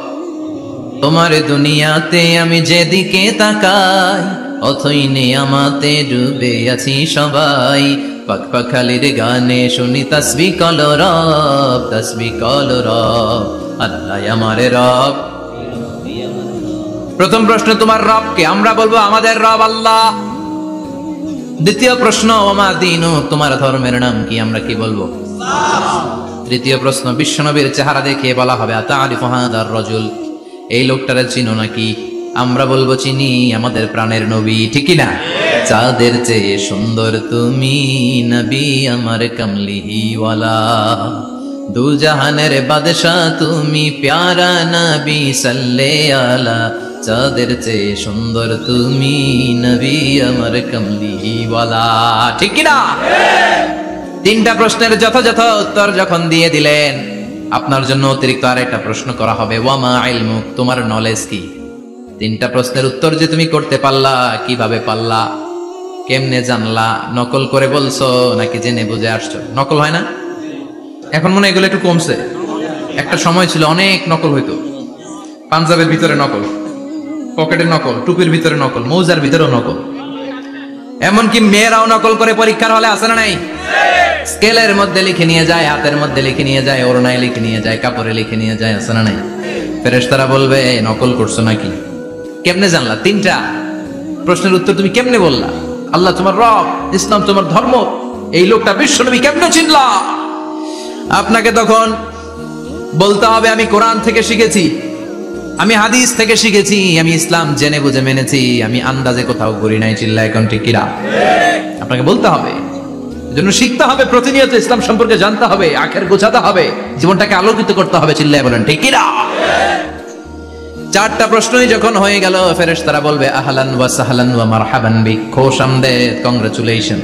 তোমার দুনিয়াতে আমি যেদিকে তাকাই, অথই নিয়ামতে ডুবে আছি সবাই। পাখপাখালির গানে শুনি তাসবিহ কল রব, তাসবিহ কল রব, আল্লাহ আমারে রব। প্রথম প্রশ্ন তোমার রব কে? আমরা বলবো আমাদের রব আল্লাহ। দ্বিতীয় প্রশ্ন ওমা দীনু, তোমার ধর্মের নাম কি? আমরা কি বলবো? তৃতীয় প্রশ্ন বিশ্বনবীর চেহারা দেখে বলা হবে আতারিফু হাদার রাজুল, এই লোকটারে চিনো নাকি? আমরা বলবো চিনি আমাদের প্রাণের নবী, ঠিক কি না? চাঁদের চেয়ে সুন্দর তুমি নবী আমার কমলিওয়ালা, দু জাহানের বাদশাহ তুমি প্যারা নবী সাল্লে আলা, চাঁদের চেয়ে সুন্দর তুমি নবী আমার কমলিওয়ালা, ঠিক কি না? তিনটা প্রশ্নের যথাযথ উত্তর যখন দিয়ে দিলেন, আপনার জন্য অতিরিক্ত আরেকটা প্রশ্ন করা হবে, ওয়ামা ইলমুক, তোমার নলেজ কি? তিনটা প্রশ্নের উত্তর যে তুমি করতে পারলা, কিভাবে পারলা, কেমনে জানলা? নকল করে বলছো নাকি জেনে বুঝে আসছো? নকল হয় না এখন, মনে হয় এগুলো একটু কমছে। একটা সময় ছিল অনেক নকল হইতো, পাঞ্জাবের ভিতরে নকল, পকেটে নকল, টুপির ভিতরে নকল, মৌজার ভিতরেও নকল, এমনকি মেয়েরাও নকল করে পরীক্ষার হলে আসে না নাই? স্কেলের মধ্যে লিখে নিয়ে যায়, হাতের মধ্যে লিখে নিয়ে যায়, ওড়নায় লিখে নিয়ে যায়, কাপড়ে লিখে নিয়ে যায়, আসে না নাই? ফেরেশতারা বলবে নকল করছো নাকি? কেমনে জানলা? তিনটা প্রশ্নের উত্তর তুমি কেমনে বললা? আল্লাহ তোমার রব, ইসলাম তোমার ধর্ম, এই লোকটা বিশ্বনবী কেমনে চিনলা? আপনাকে তখন বলতে হবে আমি কোরআন থেকে শিখেছি, আমি হাদিস থেকে শিখেছি, আমি ইসলাম জেনে বুঝে মেনেছি, আমি আন্দাজে কোথাও করি নাই। চিল্লা এখন ঠিক কিনা? আপনাকে বলতে হবে, এজন্য শিখতে হবে, প্রতিনিয়ত ইসলাম সম্পর্কে জানতে হবে, আখের গোছাতে হবে, জীবনটাকে আলোকিত করতে হবে। চিল্লায় বলেন ঠিক কিনা? চারটা প্রশ্নই যখন হয়ে গেল, ফেরেশতারা বলবে আহলান ওয়া সাহলান ওয়া মারহাবান বিক, খোশামদেদ, কংগ্রাচুলেশন,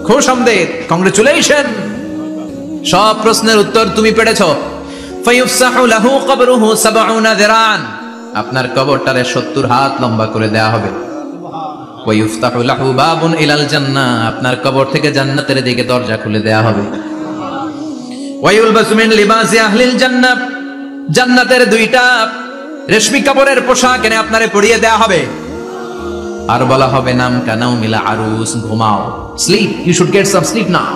খোশামদেদ, কংগ্রাচুলেশন, সব প্রশ্নের উত্তর তুমি পেরেছো। ফায়ুফসাহু লাহু কবরুহু 70 যিরান, আপনার কবরটারে 70 হাত লম্বা করে দেয়া হবে। ওয়া ইফতাহু লাহু বাবুন ইলাল জান্নাহ, আপনার কবর থেকে জান্নাতের দিকে দরজা খুলে দেয়া হবে। ওয়া ইউলবাসু মিন লিবাসি আহলিল জান্নাহ, জান্নাতের দুইটা রেশমি কাপড়ের পোশাক এনে আপনারে পরিয়ে দেয়া হবে। আর বলা হবে নাম কানাউ মিলা আরুস, ঘুমাও, sleep, you should get some sleep now,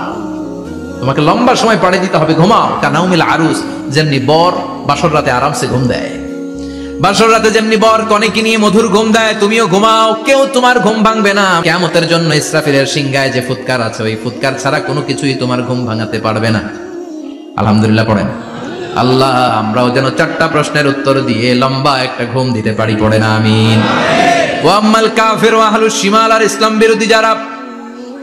তোমাকে লম্বা সময় পাড়ে দিতে হবে, ঘুমাও। কানাউ মিলা আরুস, যেমনি বর বাসর রাতে আরামসে ঘুম দেয়, বাসর রাতে যেমনি বর কনেকে নিয়ে মধুর ঘুম দেয়, তুমিও ঘুমাও, কেউ তোমার ঘুম ভাঙবে না। কিয়ামতের জন্য ইসরাফিলের সিংহায় যে ফুৎকার আছে, ওই ফুৎকার ছাড়া কোনো কিছুই তোমার ঘুম ভাঙাতে পারবে না। আলহামদুলিল্লাহ পড়েন। আল্লাহ আমরাও যেন চারটা প্রশ্নের উত্তর দিয়ে লম্বা একটা ঘুম দিতে পারি, পড়ে না আমিন। ওয়াম্মাল কাফির ওয়া আহলুশ শিমাল, আর ইসলাম বিরোধী যারা,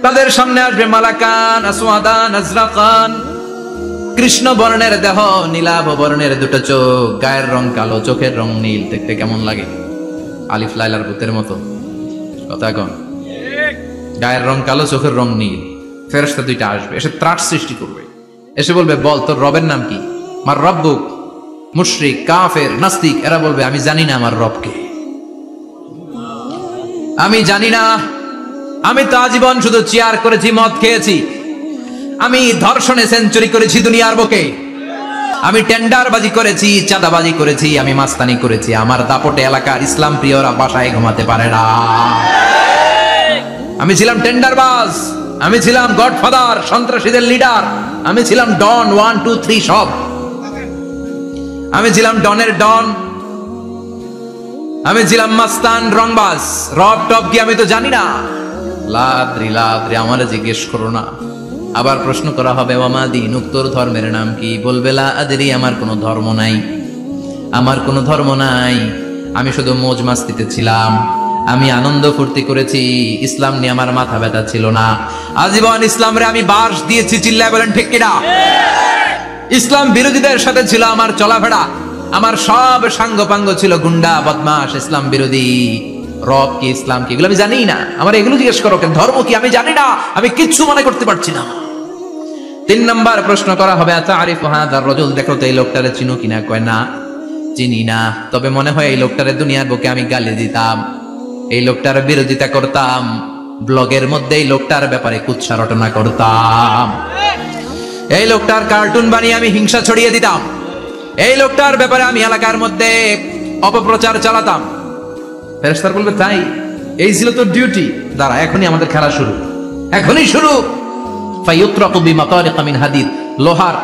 তাদের সামনে আসবে মালাকান আসওয়াদান আজরাকান, কৃষ্ণ বর্ণের দেহ, নীলাভ বর্ণের দুটো চোখ, গায়ের রং কালো, চোখের রং নীল, দেখতে কেমন লাগে? আলিফ লাইলার ভূতের মতো, কথা কন। গায়ের রং কালো, চোখের রং নীল। ফেরেশতা দুইটা আসবে, এসে ত্রাস সৃষ্টি করবে, এসে বলবে বল তোর রবের নাম কি? মার রব্বুক। মুশরিক, কাফের, নাস্তিক এরা বলবে আমি জানি না আমার রবকে, আমি জানি না, আমি তো আজীবন শুধু চিয়ার করেছি, মদ খেয়েছি, আমি ধর্ষণে সেঞ্চুরি করেছি দুনিয়ার বুকে, আমি টেন্ডারবাজি করেছি, চাঁদাবাজি করেছি, আমি মাস্তানি করেছি, আমার দাপটে এলাকার ইসলাম প্রিয়রা বাসায় ঘুমাতে পারে না। আমি ছিলাম টেন্ডারবাজ, আমি ছিলাম গডফাদার, সন্ত্রাসীদের লিডার, আমি ছিলাম ডন 1 2 3 সব, আমি ছিলাম ডনের ডন, আমি ছিলাম মাস্তান, রংবাজ, রব টপ কি আমি তো জানি না। লাদ্রি লাদ্রি, আমারে জিজ্ঞেস করো না। আবার প্রশ্ন করা হবে ওয়ামা দীনুক, তোর ধর্মের নাম কি? বলবে লা আদরি, আমার কোনো ধর্ম নাই, আমার কোনো ধর্ম নাই, আমি শুধু মৌজ মাস্তিতে ছিলাম, আমি আনন্দ ফুর্তি করেছি, ইসলাম নিয়ে আমার মাথা ব্যথা ছিল না, আজীবন ইসলামরে আমি বাস দিয়েছি। চিল্লায় বলেন ঠিক কিনা? ইসলাম বিরোধীদের সাথে ছিল আমার চলাফেরা, আমার সব সাঙ্গপাঙ্গ ছিল গুন্ডা, বদমাশ, ইসলাম বিরোধী। রব কি, ইসলাম কি, এগুলো আমি জানি না, আমার এগুলো জিজ্ঞেস করো কেন? ধর্ম কি আমি জানি না, আমি কিচ্ছু মনে করতে পারছি না। 3 নম্বর প্রশ্ন করা হবে আতারিফু হাদার রাজুল, দেখো তো এই লোকটারে চিনো কিনা? কয় না, চিনি না, তবে মনে হয় এই লোকটারে দুনিয়ার বুকে আমি গালি দিতাম, এই লোকটার বিরোধিতা করতাম, ব্লগের মধ্যে এই লোকটার ব্যাপারে কুৎসা রটনা করতাম, এই লোকটার কার্টুন বানিয়ে আমি হিংসা ছড়িয়ে দিতাম, এই লোকটার ব্যাপারে আমি এলাকার মধ্যে অপপ্রচার চালাতাম। ফেরেশতারা বলবে তাই, এই ছিল তোর ডিউটি, দাঁড়া এখনই আমাদের খেলা শুরু, এখনই শুরু। ফায়ুতরাকু বিমাতারিকা মিন হাদিদ, লোহার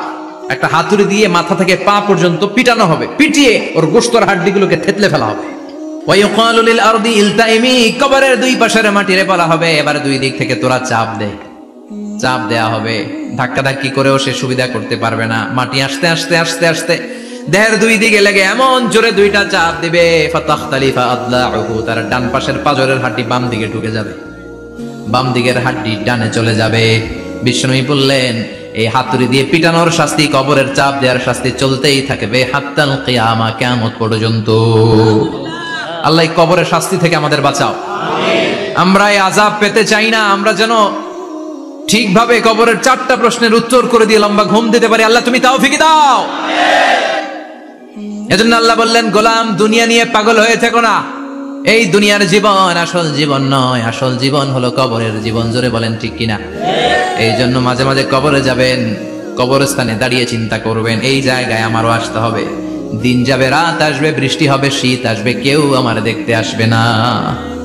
একটা হাতুড়ি দিয়ে মাথা থেকে পা পর্যন্ত পিটানো হবে, পিটিয়ে ওর গোশতর হাড্ডিগুলোকে থেতলে ফেলা হবে। ওয়ায়ুকালু লিল আরদি ইলতাইমি, কবরের দুই পাশের মাটিরে বলা হবে এবার দুই দিক থেকে তোরা চাপ দে, চাপ দেয়া হবে, ধাক্কা ধাক্কি করেও সে সুবিধা করতে পারবে না। মাটি আস্তে আস্তে আস্তে আস্তে দেহের দুই দিকে লেগে এমন জোরে দুইটা চাপ দিবে, ফাতাখতালিফা আদলাউহু, তার ডান পাশের পাজরের হাড্ডি বাম দিকে ঢুকে যাবে, বাম দিকের হাড্ডি ডানে চলে যাবে। বিষ্ণুই বললেন, এই হাতুড়ি দিয়ে পিটানোর শাস্তি, কবরের চাপ দেওয়ার শাস্তি চলতেই থাকবে হাত্তাল কিয়ামা, কিয়ামত পর্যন্ত। আল্লাহ কবরের শাস্তি থেকে আমাদের বাঁচাও। আমরা এই আযাব পেতে চাই না, আমরা যেন ঠিকভাবে কবরের 4টা প্রশ্নের উত্তর করে দিয়ে লম্বা ঘুম দিতে পারি। আল্লাহ তুমি তৌফিক দাও। এজন্য আল্লাহ বললেন, গোলাম দুনিয়া নিয়ে পাগল হয়ে থেকো না, এই দুনিয়ার জীবন আসল জীবন নয়, আসল জীবন হলো কবরের জীবন। জোরে বলেন ঠিক কিনা? এই জন্য মাঝে মাঝে কবরে যাবেন, কবরস্থানে দাঁড়িয়ে চিন্তা করবেন, এই জায়গায় আমারও আসতে হবে। দিন যাবে, রাত আসবে, বৃষ্টি হবে, শীত আসবে, কেউ আমার দেখতে আসবে না,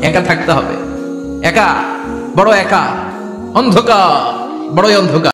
একা থাকতে হবে। একা, বড় একা, অন্ধকার, বড়ই অন্ধকার।